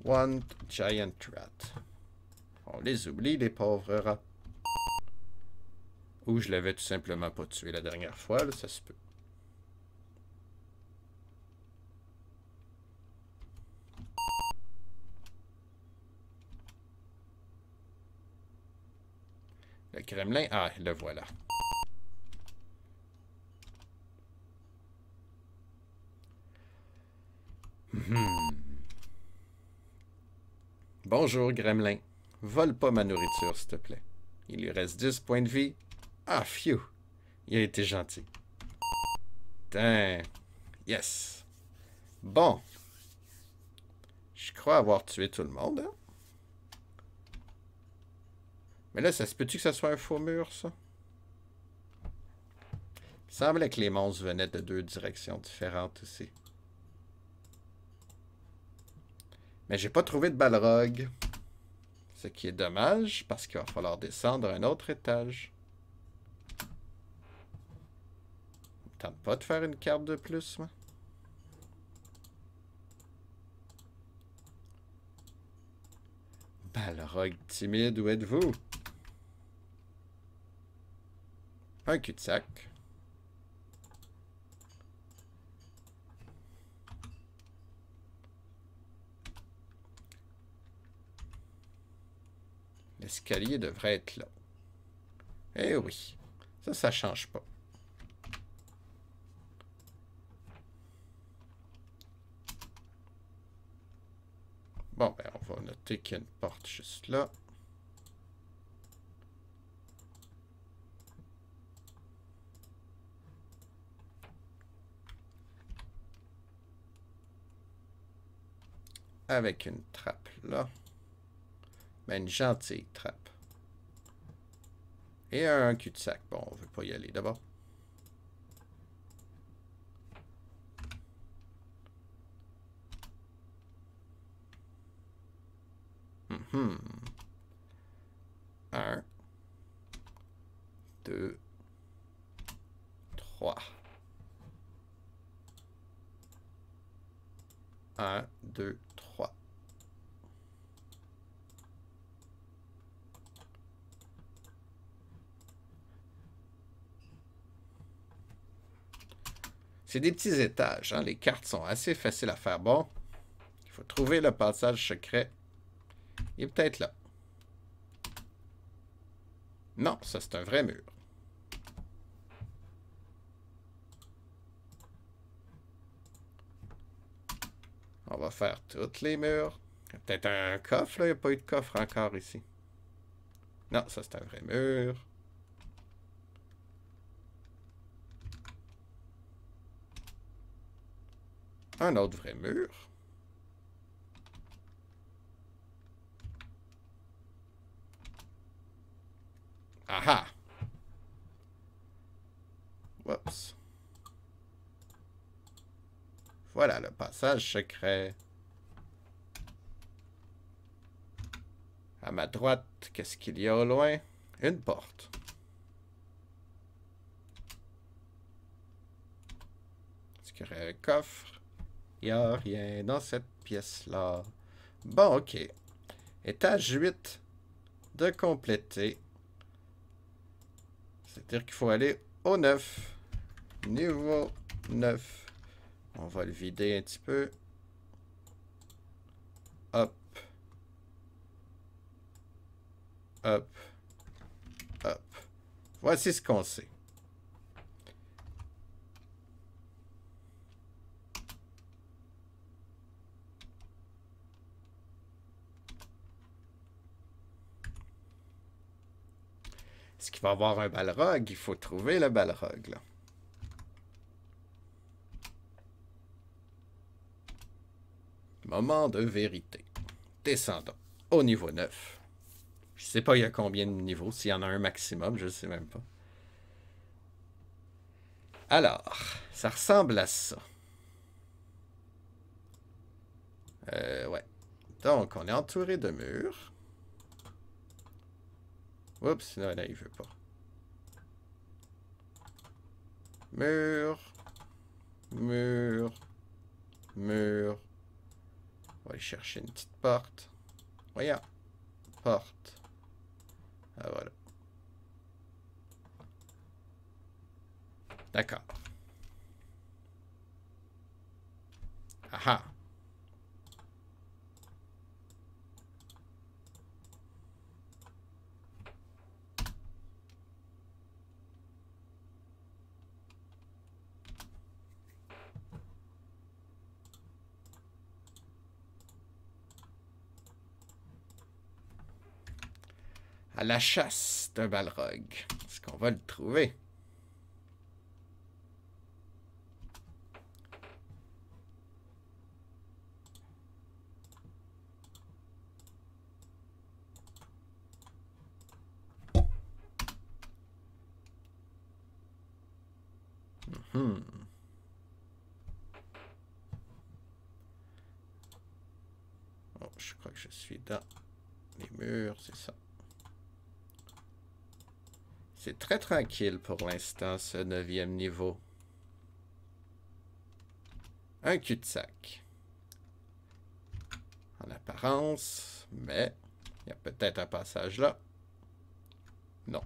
One giant rat. On les oublie, les pauvres rats. Ou je l'avais tout simplement pas tué la dernière fois, là, ça se peut. Le gremlin, ah, le voilà. Bonjour, gremlin. Vole pas ma nourriture, s'il te plaît. Il lui reste 10 points de vie. Ah, phew. Il a été gentil. Putain. Yes. Bon. Je crois avoir tué tout le monde, hein? Mais là, ça se peut-tu que ce soit un faux mur, ça? Il semblait que les monstres venaient de deux directions différentes aussi. Mais j'ai pas trouvé de balrog. Ce qui est dommage, parce qu'il va falloir descendre un autre étage. Tente pas de faire une carte de plus, moi. Balrog timide, où êtes-vous? Un cul-de-sac. L'escalier devrait être là. Eh oui, ça change pas. Bon, ben, on va noter qu'il y a une porte juste là. Avec une trappe là. Ben, une gentille trappe. Et un cul-de-sac. Bon, on veut pas y aller d'abord. Un. Deux. Trois. Un, deux, trois. C'est des petits étages, hein? Les cartes sont assez faciles à faire. Bon, il faut trouver le passage secret. Il est peut-être là. Non, ça c'est un vrai mur. On va faire tous les murs. Il y a peut-être un coffre, là. Il n'y a pas eu de coffre encore ici. Non, ça c'est un vrai mur. Un autre vrai mur. Ah ah! Oups. Voilà le passage secret. À ma droite, qu'est-ce qu'il y a au loin? Une porte. Est-ce qu'il y aurait un coffre? Il n'y a rien dans cette pièce-là. Bon, ok. Étage 8 de compléter. C'est-à-dire qu'il faut aller au 9. Niveau 9. On va le vider un petit peu. Hop. Hop. Hop. Voici ce qu'on sait. Est-ce qu'il va y avoir un balrog? Il faut trouver le balrog, là. Moment de vérité. Descendons au niveau 9. Je sais pas il y a combien de niveaux, s'il y en a un maximum, je sais même pas. Alors, ça ressemble à ça. Ouais. Donc, on est entouré de murs. Oups, là, il veut pas. Mur. Mur. Mur. On va aller chercher une petite porte. Voyons. Porte. Ah, voilà. D'accord. Ah ah. À la chasse d'un balrog. Est-ce qu'on va le trouver? Hmm. Oh, je crois que je suis dans les murs, c'est ça. C'est très tranquille pour l'instant, ce 9e niveau. Un cul-de-sac. En apparence, mais il y a peut-être un passage là. Non.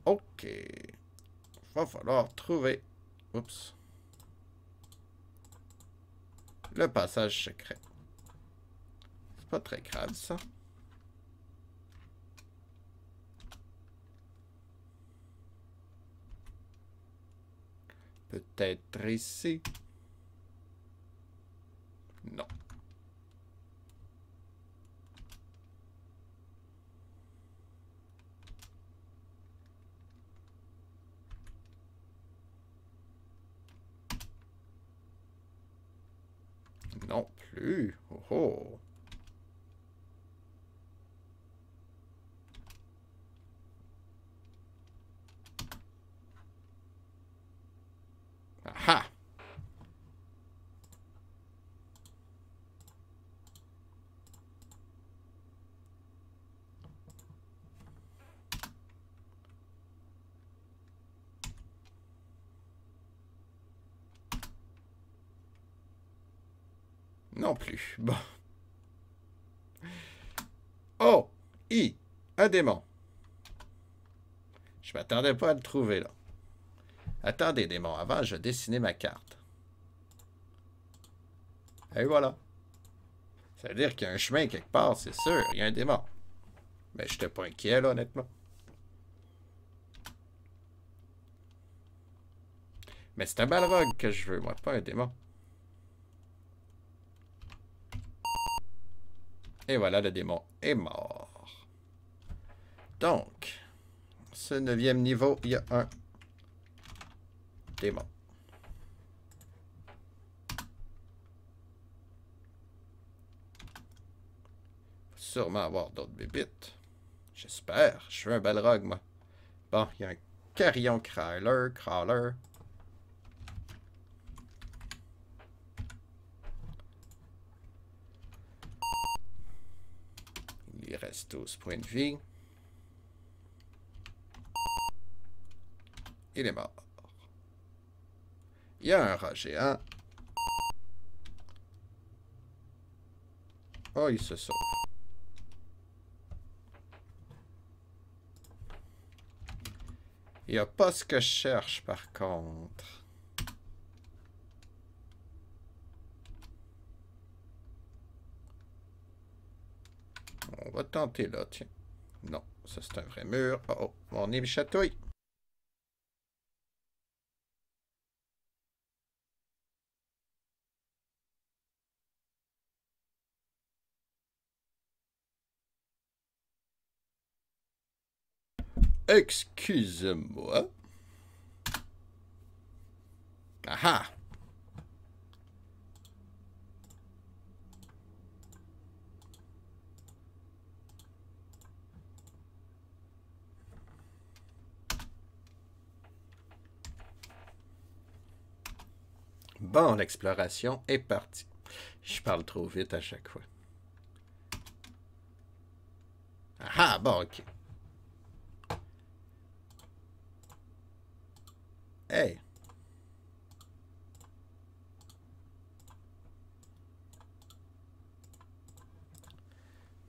OK. Va falloir trouver. Oups. Le passage secret. C'est pas très grave, ça. Peut-être ici. Non. Non plus. Oh oh. Ah ah. Non plus. Bon. Oh! Un démon. Je m'attendais pas à le trouver, là. Attendez, démon. Avant, je vais dessiner ma carte. Et voilà. Ça veut dire qu'il y a un chemin quelque part, c'est sûr. Il y a un démon. Mais je n'étais pas inquiet, là, honnêtement. Mais c'est un balrog que je veux, moi, pas un démon. Et voilà, le démon est mort. Donc, ce 9e niveau, il y a un démon. Sûrement avoir d'autres bébites. J'espère. Je suis un balrog, moi. Bon, il y a un carillon crawler. Il reste 12 points de vie. Il est mort. Il y a un rat géant. Oh, il se sauve. Il n'y a pas ce que je cherche, par contre. On va tenter là, tiens. Non, ça c'est un vrai mur. Oh, oh, mon nez me chatouille. Excuse-moi. Ah ah! Bon, l'exploration est partie. Je parle trop vite à chaque fois. Ah ah, bon, ok. Hey!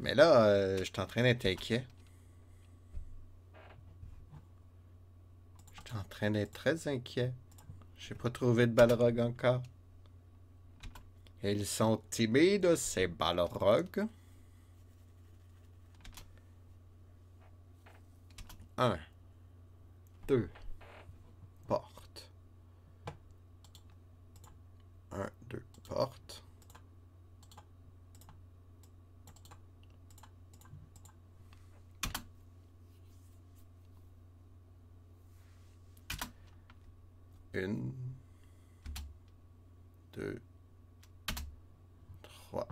Mais là, je suis en train d'être inquiet. Je suis en train d'être très inquiet. J'ai pas trouvé de Balrog encore. Ils sont timides, ces Balrogs. 1, 2, porte. 1, 2, porte. Une, 2, 3.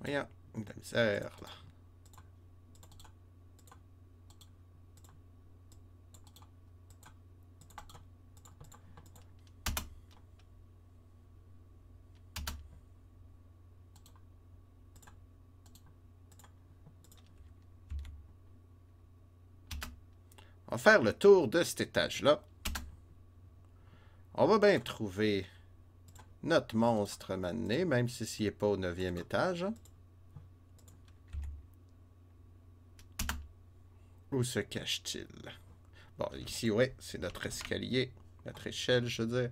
Voyons, de la misère, là. On va faire le tour de cet étage-là. On va bien trouver notre monstre mané, même si s'il n'est pas au 9e étage. Où se cache-t-il? Bon, ici, oui, c'est notre escalier. Notre échelle, je veux dire.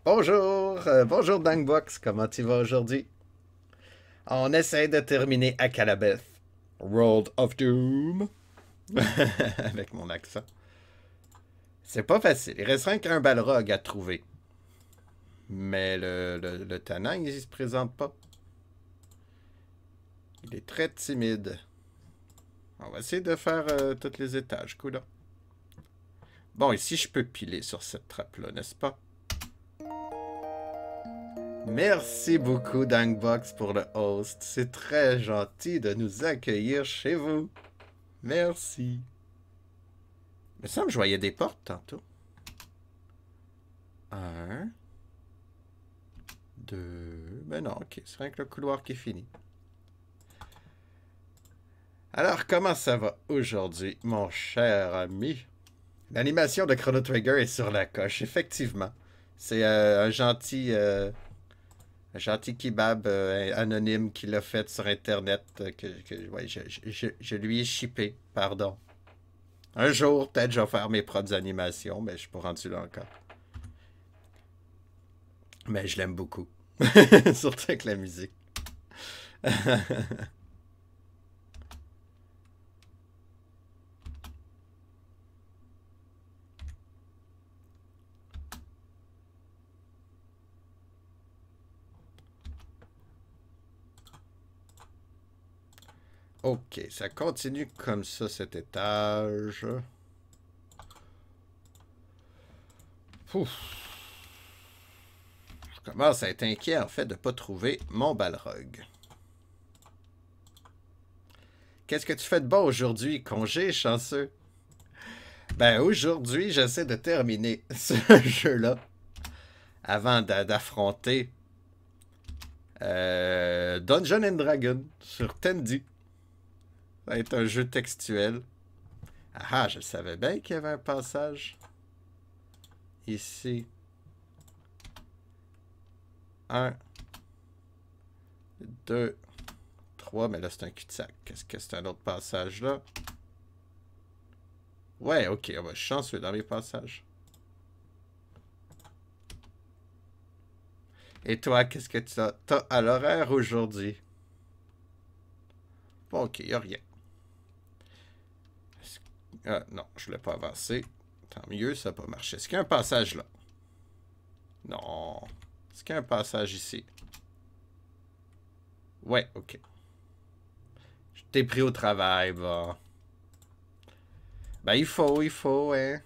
Bonjour! Bonjour, Dangbox. Comment tu vas aujourd'hui? On essaie de terminer à Akalabeth. World of Doom. Avec mon accent. C'est pas facile. Il reste rien qu'un Balrog à trouver. Mais le tannant, il ne se présente pas. Il est très timide. On va essayer de faire tous les étages, cool. Bon, ici, je peux piler sur cette trappe-là, n'est-ce pas? Merci beaucoup, Dangbox, pour le host. C'est très gentil de nous accueillir chez vous. Merci. Il me semble que je voyais des portes tantôt. 1, 2... Ben non, ok. C'est rien que le couloir qui est fini. Alors, comment ça va aujourd'hui, mon cher ami? L'animation de Chrono Trigger est sur la coche, effectivement. C'est un gentil kebab anonyme qui l'a fait sur Internet. Ouais, je lui ai shippé, pardon. Un jour, peut-être, je vais faire mes propres animations, mais je suis pas rendu là encore. Mais je l'aime beaucoup. Surtout avec la musique. Ok, ça continue comme ça, cet étage. Ouf. Je commence à être inquiet, en fait, de ne pas trouver mon Balrog. Qu'est-ce que tu fais de bon aujourd'hui, congé chanceux? Ben, aujourd'hui, j'essaie de terminer ce jeu-là avant d'affronter Dungeon and Dragon sur Tendy. Ça va être un jeu textuel. Ah, je savais bien qu'il y avait un passage. Ici. 1, 2, 3. Mais là, c'est un cul-de-sac. Qu'est-ce que c'est un autre passage là? Ouais, ok. On va chanceux dans les passages. Et toi, qu'est-ce que tu as à l'horaire aujourd'hui? Bon, ok, il n'y a rien. Ah, non, je ne voulais pas avancer. Tant mieux, ça n'a pas marché. Est-ce qu'il y a un passage là? Non. Est-ce qu'il y a un passage ici? Ouais, ok. Je t'ai pris au travail, bah. Ben, il faut, hein.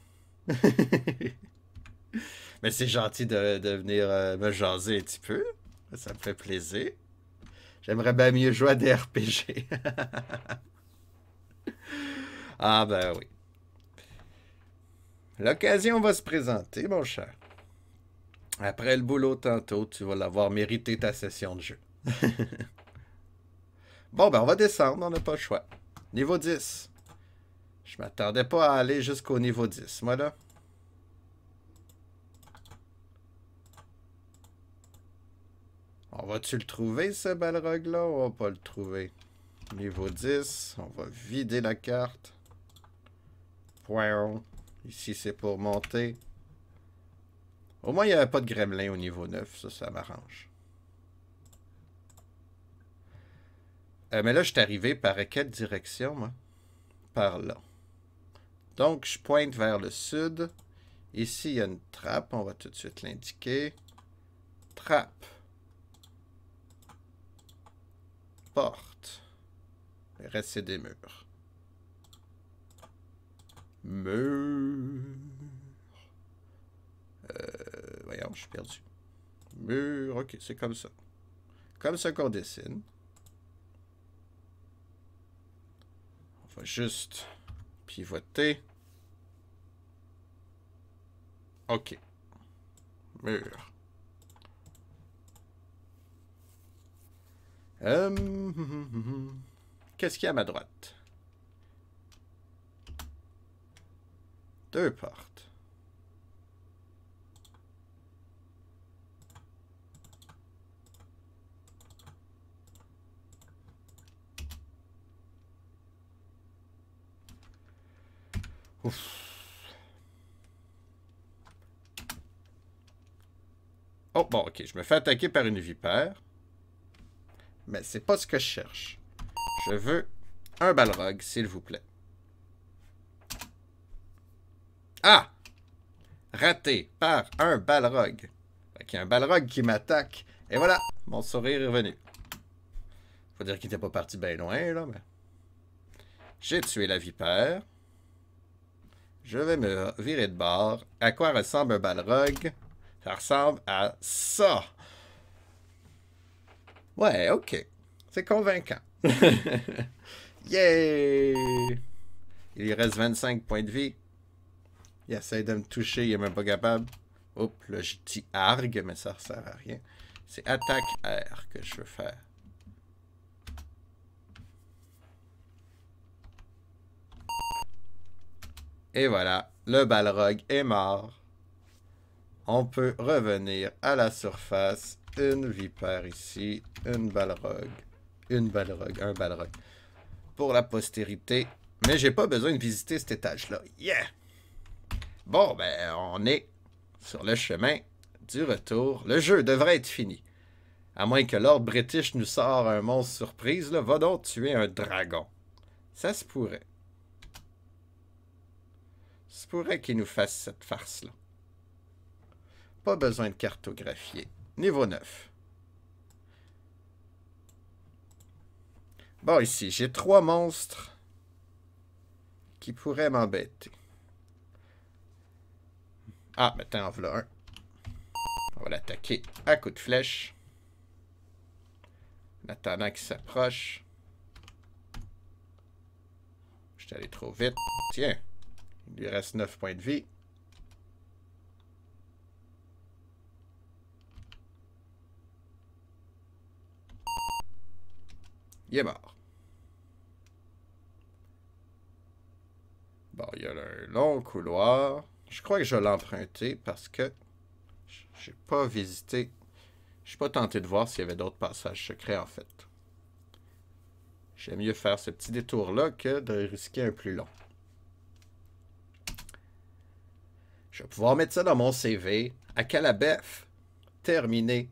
Mais c'est gentil de venir me jaser un petit peu. Ça me fait plaisir. J'aimerais bien mieux jouer à des RPG. Ah, ben oui. L'occasion va se présenter, mon cher. Après le boulot tantôt, tu vas l'avoir mérité ta session de jeu. Bon, ben on va descendre, on n'a pas le choix. Niveau 10. Je m'attendais pas à aller jusqu'au niveau 10, moi là. On va-tu le trouver, ce Balrog-là, ou on va pas le trouver? Niveau 10, on va vider la carte. Point. Ici, c'est pour monter. Au moins, il n'y avait pas de gremlin au niveau 9. Ça m'arrange. Mais là, je suis arrivé par quelle direction, moi? Par là. Donc, je pointe vers le sud. Ici, il y a une trappe. On va tout de suite l'indiquer. Trappe. Porte. Le reste, c'est des murs. Mur. Voyons, je suis perdu. Mur. Ok, c'est comme ça. Comme ça qu'on dessine. On va juste pivoter. Ok. Mur. Qu'est-ce qu'il y a à ma droite? Deux portes. Ouf. Oh, bon, ok. Je me fais attaquer par une vipère. Mais c'est pas ce que je cherche. Je veux un Balrog, s'il vous plaît. Ah! Raté par un Balrog. Fait qu'il y a un Balrog qui m'attaque. Et voilà, mon sourire est revenu. Faut dire qu'il n'était pas parti bien loin, là, mais... J'ai tué la vipère. Je vais me virer de bord. À quoi ressemble un Balrog? Ça ressemble à ça. Ouais, ok. C'est convaincant. Yay! Il lui reste 25 points de vie. Il essaie de me toucher, il est même pas capable. Oups, là je dis argue, mais ça ne sert à rien. C'est attaque R que je veux faire. Et voilà, le Balrog est mort. On peut revenir à la surface. Une vipère ici, une Balrog, un Balrog. Pour la postérité. Mais j'ai pas besoin de visiter cet étage-là. Yeah! Bon, ben, on est sur le chemin du retour. Le jeu devrait être fini. À moins que Lord British nous sorte un monstre surprise, là. Va donc tuer un dragon. Ça se pourrait. Ça se pourrait qu'il nous fasse cette farce-là. Pas besoin de cartographier. Niveau 9. Bon, ici, j'ai 3 monstres qui pourraient m'embêter. Ah, maintenant, en voilà un. On va l'attaquer à coup de flèche. En attendant qu'il s'approche. Je suis allé trop vite. Tiens, il lui reste 9 points de vie. Il est mort. Bon, il y a un long couloir. Je crois que je vais l'emprunter parce que j'ai pas visité. Je suis pas tenté de voir s'il y avait d'autres passages secrets en fait. J'aime mieux faire ce petit détour-là que de risquer un plus long. Je vais pouvoir mettre ça dans mon CV. À Calabef, terminé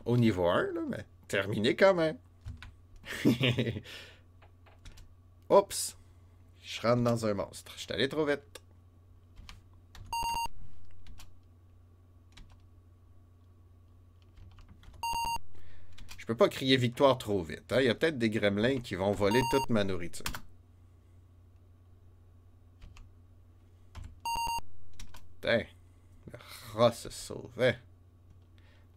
au niveau 1, là, mais terminé quand même. Oups! Je rentre dans un monstre. Je suis allé trop vite. Je peux pas crier victoire trop vite. Hein? Il y a peut-être des gremlins qui vont voler toute ma nourriture. Putain, le rat se sauvait.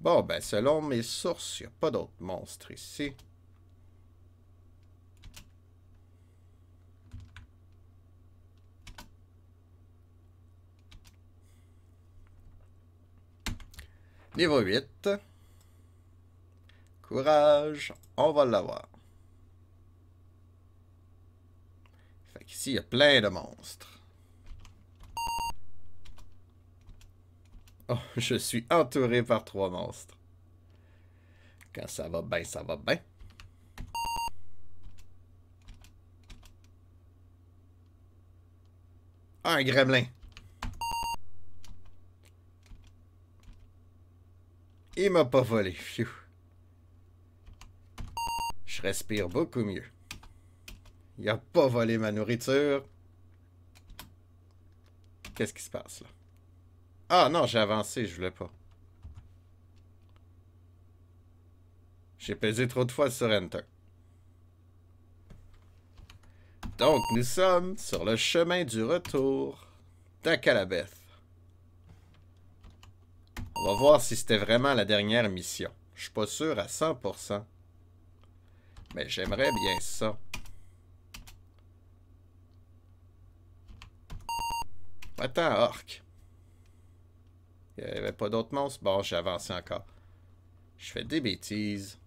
Bon, ben, selon mes sources, il n'y a pas d'autres monstres ici. Niveau 8. Courage, on va l'avoir. Fait qu'ici, il y a plein de monstres. Oh, je suis entouré par 3 monstres. Quand ça va bien, ça va bien. Ah, un gremlin. Il m'a pas volé. Phew. Je respire beaucoup mieux. Il a pas volé ma nourriture. Qu'est-ce qui se passe là? Ah non, j'ai avancé, je voulais pas. J'ai pesé trop de fois sur Enter. Donc, nous sommes sur le chemin du retour d'Akalabeth. On va voir si c'était vraiment la dernière mission. Je suis pas sûr à 100%. Mais j'aimerais bien ça. Attends, orc. Il n'y avait pas d'autres monstres? Bon, j'ai avancé encore. Je fais des bêtises.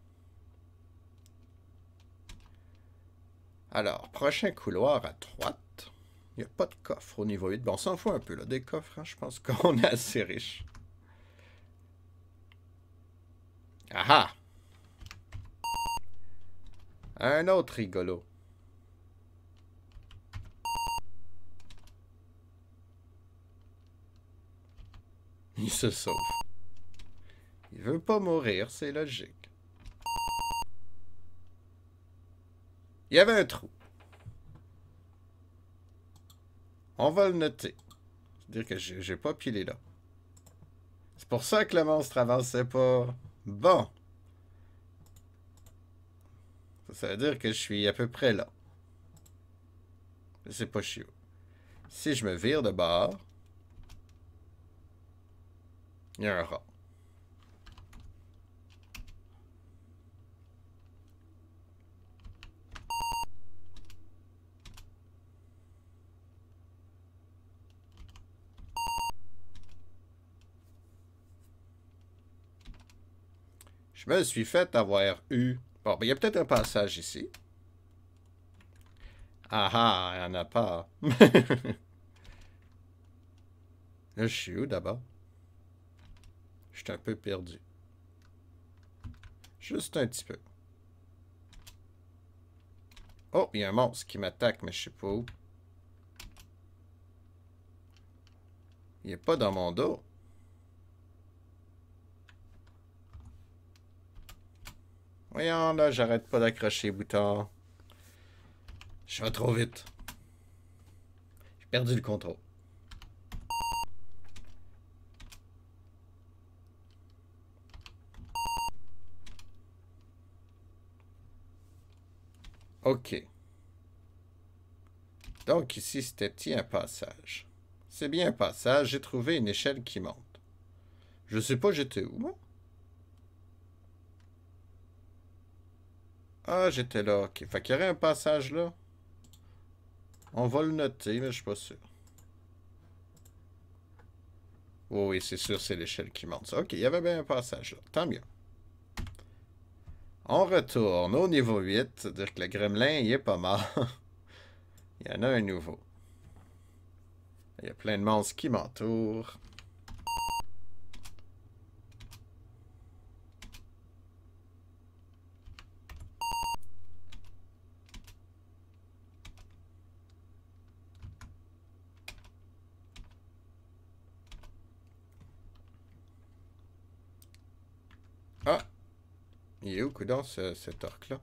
Alors, prochain couloir à droite. Il n'y a pas de coffre au niveau 8. Bon, on s'en fout un peu, là, des coffres. Hein? Je pense qu'on est assez riche. Ah ah! Un autre rigolo. Il se sauve. Il veut pas mourir, c'est logique. Il y avait un trou. On va le noter. C'est-à-dire que j'ai pas pilé là. C'est pour ça que le monstre avançait pas. Bon. Ça veut dire que je suis à peu près là. C'est pas chiant. Si je me vire de bord, il y a un rat. Je me suis fait avoir eu. Bon, ben, il y a peut-être un passage ici. Ah ah, il n'y en a pas. Là, je suis où d'abord? Je suis un peu perdu. Juste un petit peu. Oh, il y a un monstre qui m'attaque, mais je sais pas où. Il est pas dans mon dos. Voyons, là, j'arrête pas d'accrocher les boutons. Je vais trop vite. J'ai perdu le contrôle. OK. Donc ici, c'était un passage. C'est bien un passage. J'ai trouvé une échelle qui monte. Je sais pas j'étais où, moi. Ah, j'étais là. OK. Fait qu'il y aurait un passage là. On va le noter, mais je suis pas sûr. Oh, oui, c'est sûr, c'est l'échelle qui monte. OK, il y avait bien un passage là. Tant mieux. On retourne au niveau 8. C'est-à-dire que le gremlin, il est pas mort. Il y en a un nouveau. Il y a plein de monstres qui m'entourent. Ah! Il est où, coudonc, cet orc-là?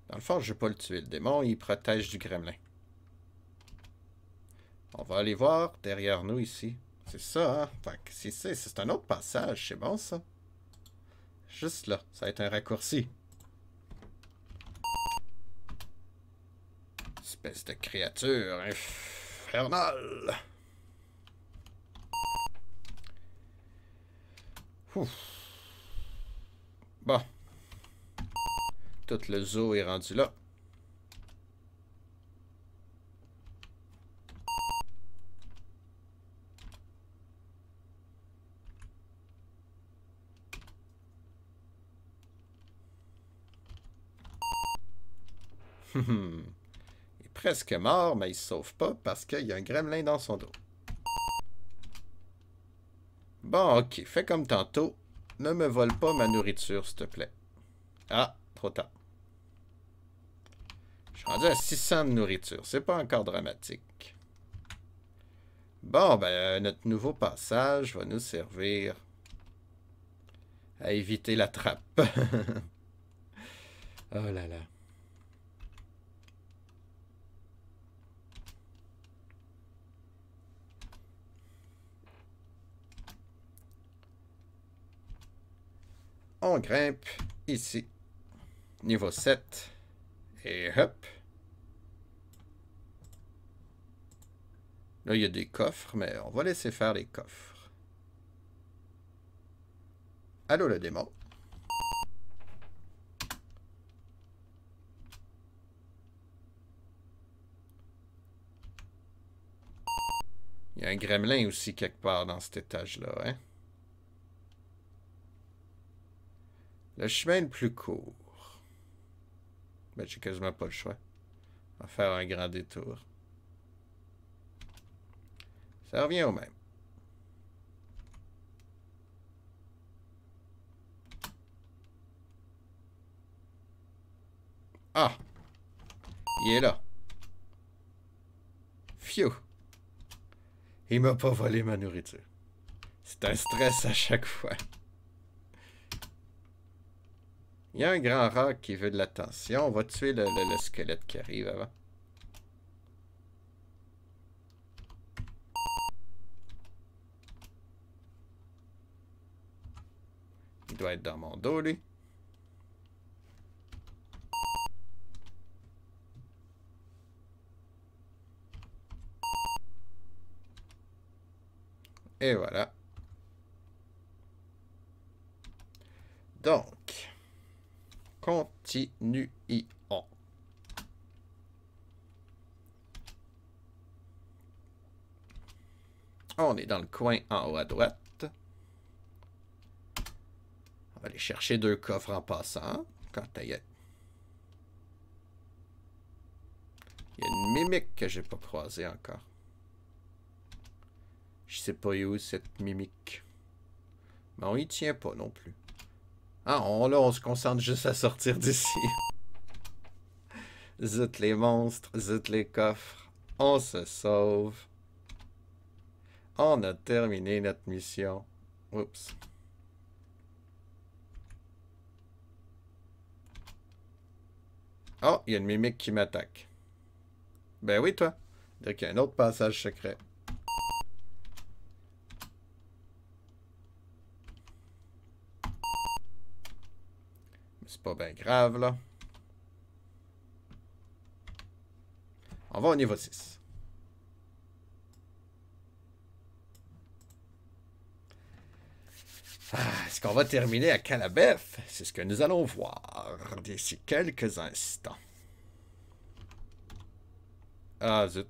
Dans le fond, je ne vais pas le tuer. Le démon, il protège du gremlin. On va aller voir derrière nous ici. C'est ça, hein? Fait que si c'est un autre passage, c'est bon, ça? Juste là, ça va être un raccourci. Espèce de créature infernale. Ouf. Bon. Tout le zoo est rendu là. Il est presque mort, mais il se sauve pas parce qu'il y a un gremlin dans son dos. Bon, ok, fais comme tantôt. Ne me vole pas ma nourriture, s'il te plaît. Ah, trop tard. Je suis rendu à 600 de nourriture. C'est pas encore dramatique. Bon, ben, notre nouveau passage va nous servir à éviter la trappe. Oh là là. On grimpe ici. Niveau 7. Et hop. Là, il y a des coffres, mais on va laisser faire les coffres. Allô, le démon. Il y a un gremlin aussi quelque part dans cet étage-là, hein? Le chemin le plus court. Ben, j'ai quasiment pas le choix. On va faire un grand détour. Ça revient au même. Ah! Il est là. Phew! Il m'a pas volé ma nourriture. C'est un stress à chaque fois. Il y a un grand rat qui veut de l'attention. On va tuer le squelette qui arrive avant. Il doit être dans mon dos, lui. Et voilà. Donc, continuons. On est dans le coin en haut à droite. On va aller chercher 2 coffres en passant. Quand il y a une mimique que j'ai pas croisée encore. Je sais pas où cette mimique. Mais on y tient pas non plus. Ah, là, on se concentre juste à sortir d'ici. Zut les monstres, zut les coffres. On se sauve. On a terminé notre mission. Oups. Oh, il y a une mimique qui m'attaque. Ben oui, toi. Donc, il y a un autre passage secret. C'est pas bien grave, là. On va au niveau 6. Est-ce qu'on va terminer à Calabeth? C'est ce que nous allons voir d'ici quelques instants. Ah, zut.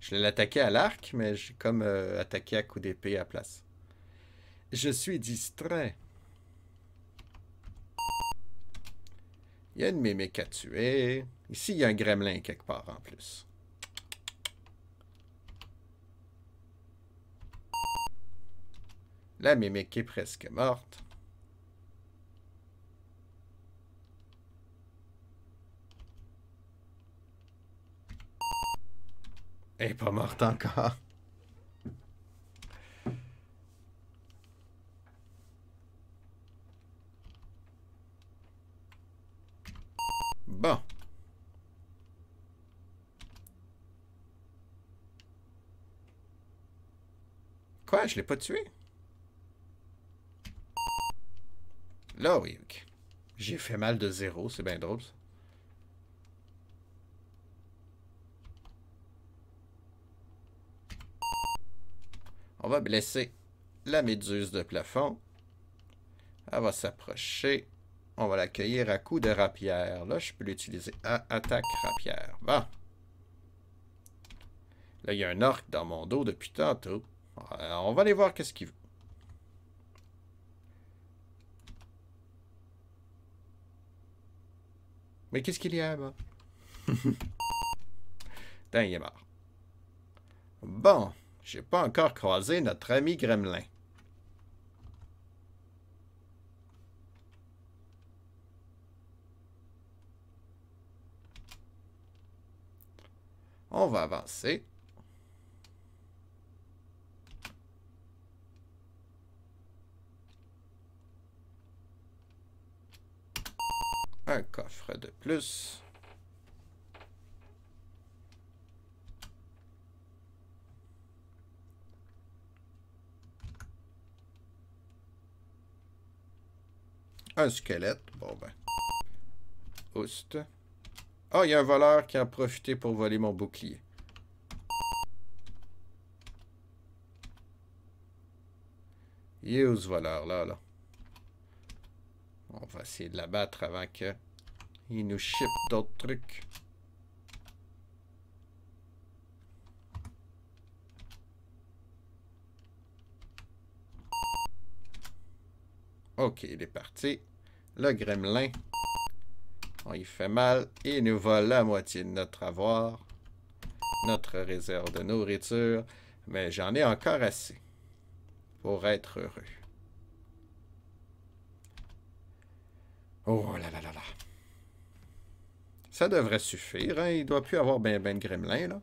Je l'ai attaqué à l'arc, mais j'ai comme attaqué à coup d'épée à la place. Je suis distrait. Il y a une mimique à tuer. Ici, il y a un gremlin quelque part en plus. La mimique est presque morte. Elle n'est pas morte encore. Bon. Quoi? Je l'ai pas tué? Là, oui, ok. J'ai fait mal de 0, c'est bien drôle, ça. On va blesser la méduse de plafond. Elle va s'approcher. On va l'accueillir à coups de rapière. Là, je peux l'utiliser à attaque rapière. Bon. Là, il y a un orc dans mon dos depuis tantôt. On va aller voir qu'est-ce qu'il veut. Mais qu'est-ce qu'il y a, là? Putain, il est mort. Bon, j'ai pas encore croisé notre ami Gremlin. On va avancer. Un coffre de plus. Un squelette. Bon ben. Oust. Ah, il y a un voleur qui a profité pour voler mon bouclier. Il est où ce voleur-là, là? On va essayer de l'abattre avant que il nous ship d'autres trucs. Ok, il est parti. Le gremlin. On y fait mal et il nous vole la moitié de notre avoir. Notre réserve de nourriture. Mais j'en ai encore assez pour être heureux. Oh là là là là. Ça devrait suffire, hein? Il doit plus avoir ben de gremlins, là.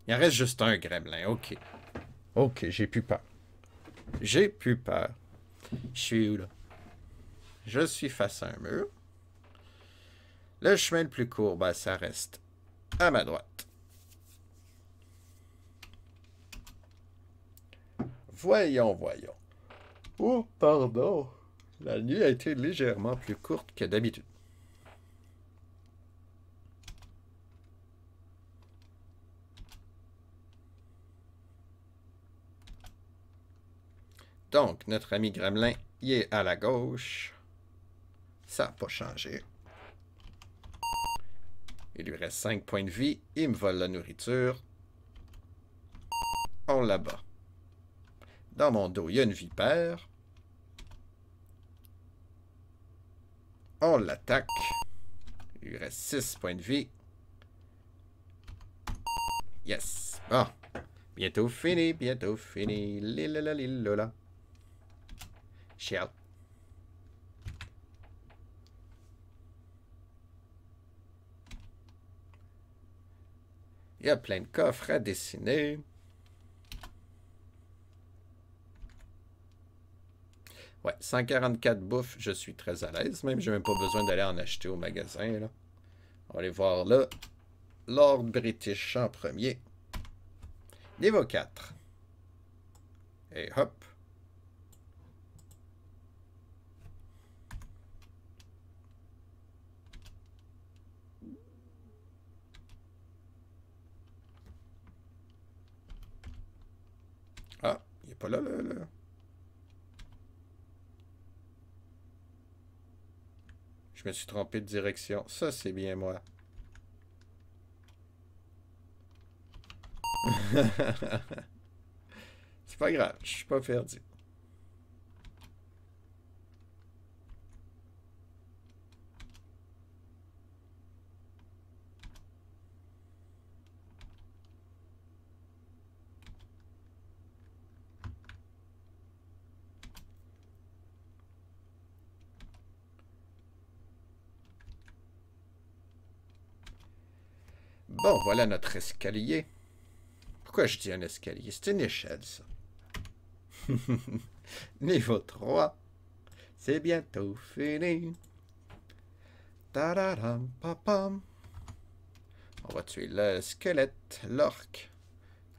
Il en reste juste un gremlin, ok. Ok, j'ai plus peur. J'ai plus peur. Je suis où, là? Je suis face à un mur. Le chemin le plus court, ben, ça reste à ma droite. Voyons, voyons. Oh, pardon. La nuit a été légèrement plus courte que d'habitude. Donc, notre ami Gremlin, il est à la gauche. Ça n'a pas changé. Il lui reste 5 points de vie. Il me vole la nourriture. On l'abat. Dans mon dos, il y a une vipère. On l'attaque. Il lui reste 6 points de vie. Yes. Bon. Bientôt fini, bientôt fini. Lilala, lilala. Chial. Il y a plein de coffres à dessiner. Ouais, 144 bouffes, je suis très à l'aise. Même, j'ai même pas besoin d'aller en acheter au magasin, là. On va aller voir là. Lord British en premier. Niveau 4. Et hop. Ah, il n'est pas là, là. Je me suis trompé de direction. Ça, c'est bien moi. C'est pas grave, je suis pas perdu. Bon, voilà notre escalier. Pourquoi je dis un escalier? C'est une échelle, ça. Niveau 3. C'est bientôt fini. Tadadam, papam. On va tuer le squelette, l'orque,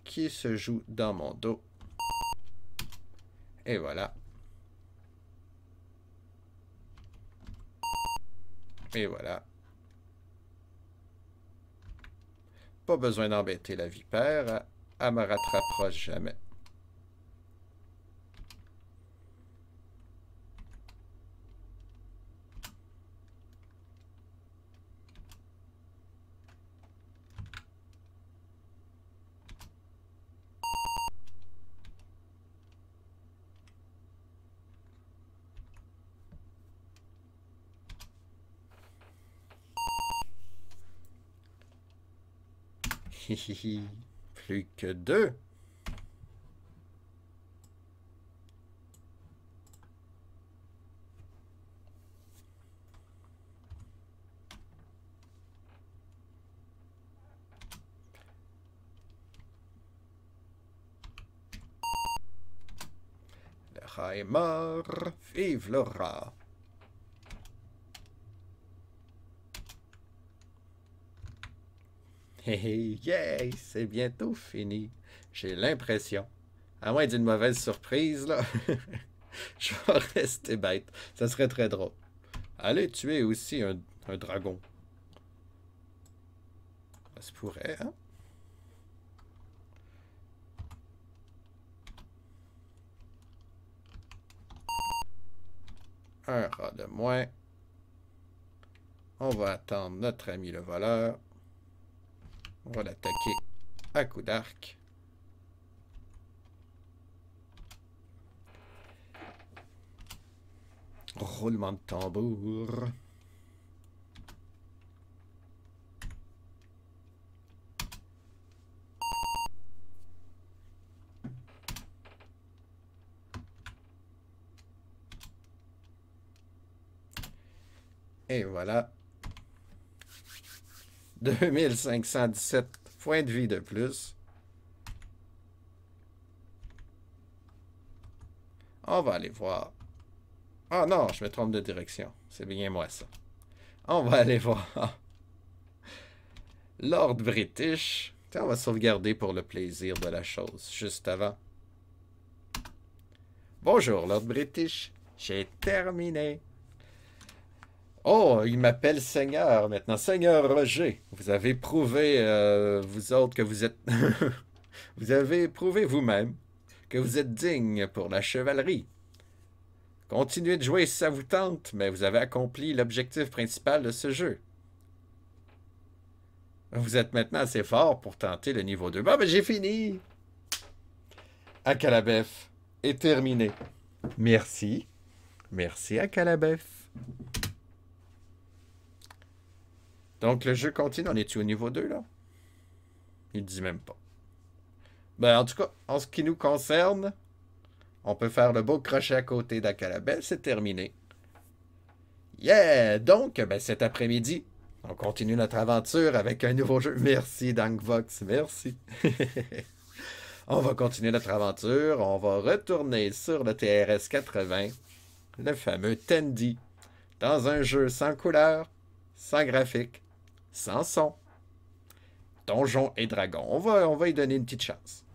qui se joue dans mon dos. Et voilà. Et voilà. Pas besoin d'embêter la vipère. Elle me rattrapera jamais. Hihihi. Plus que 2. Le rat est mort. Vive le rat. Hey, yay, c'est bientôt fini. J'ai l'impression. À moins d'une mauvaise surprise, là. Je vais rester bête. Ça serait très drôle. Allez tuer aussi un dragon. Ça se pourrait, hein? Un rat de moins. On va attendre notre ami le voleur. On va l'attaquer à coup d'arc. Roulement de tambour. Et voilà. 2517 points de vie de plus. On va aller voir. Ah non, je me trompe de direction. C'est bien moi ça. On va aller voir. Lord British. Tiens, on va sauvegarder pour le plaisir de la chose, juste avant. Bonjour, Lord British. J'ai terminé. Oh, il m'appelle Seigneur maintenant. Seigneur Roger, vous avez prouvé, vous autres, que vous êtes... vous avez prouvé vous-même que vous êtes digne pour la chevalerie. Continuez de jouer si ça vous tente, mais vous avez accompli l'objectif principal de ce jeu. Vous êtes maintenant assez fort pour tenter le niveau 2. Bon, ben j'ai fini! Akalabef est terminé. Merci. Merci, Akalabef. Donc, le jeu continue. On est-tu au niveau 2, là? Il dit même pas. Ben, en tout cas, en ce qui nous concerne, on peut faire le beau crochet à côté d'Akalabef. C'est terminé. Yeah! Donc, ben, cet après-midi, on continue notre aventure avec un nouveau jeu. Merci, Dankvox. Merci. On va continuer notre aventure. On va retourner sur le TRS 80, le fameux Tandy, dans un jeu sans couleur, sans graphique, sans son. Donjons et Dragons. On va y donner une petite chance.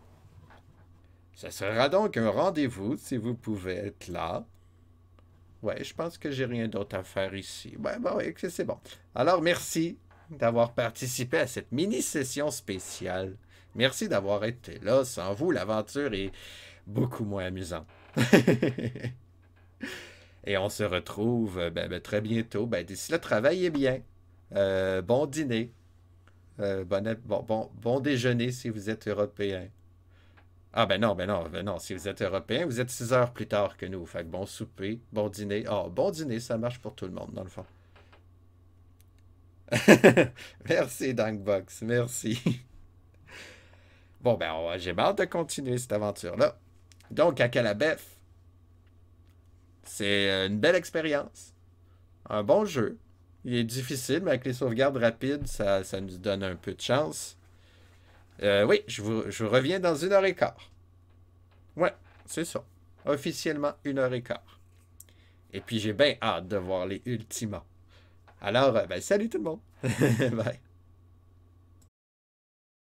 Ce sera donc un rendez-vous si vous pouvez être là. Ouais, je pense que j'ai rien d'autre à faire ici. Ouais, c'est bon. Alors, merci d'avoir participé à cette mini-session spéciale. Merci d'avoir été là. Sans vous, l'aventure est beaucoup moins amusante. Et on se retrouve très bientôt. D'ici là, travaillez bien. Bon dîner. Bon déjeuner si vous êtes européen. Ah ben non, si vous êtes européen, vous êtes 6 heures plus tard que nous. Fait que bon souper, bon dîner. Ah, bon dîner, ça marche pour tout le monde, dans le fond. Merci, Dankbox, merci. Bon, j'ai hâte de continuer cette aventure-là. Donc, Akalabef, c'est une belle expérience. Un bon jeu. Il est difficile, mais avec les sauvegardes rapides, ça nous donne un peu de chance. Oui, je vous reviens dans 1h15. Ouais, c'est ça. Officiellement 1h15. Et puis j'ai bien hâte de voir les Ultimas. Alors, salut tout le monde. Bye.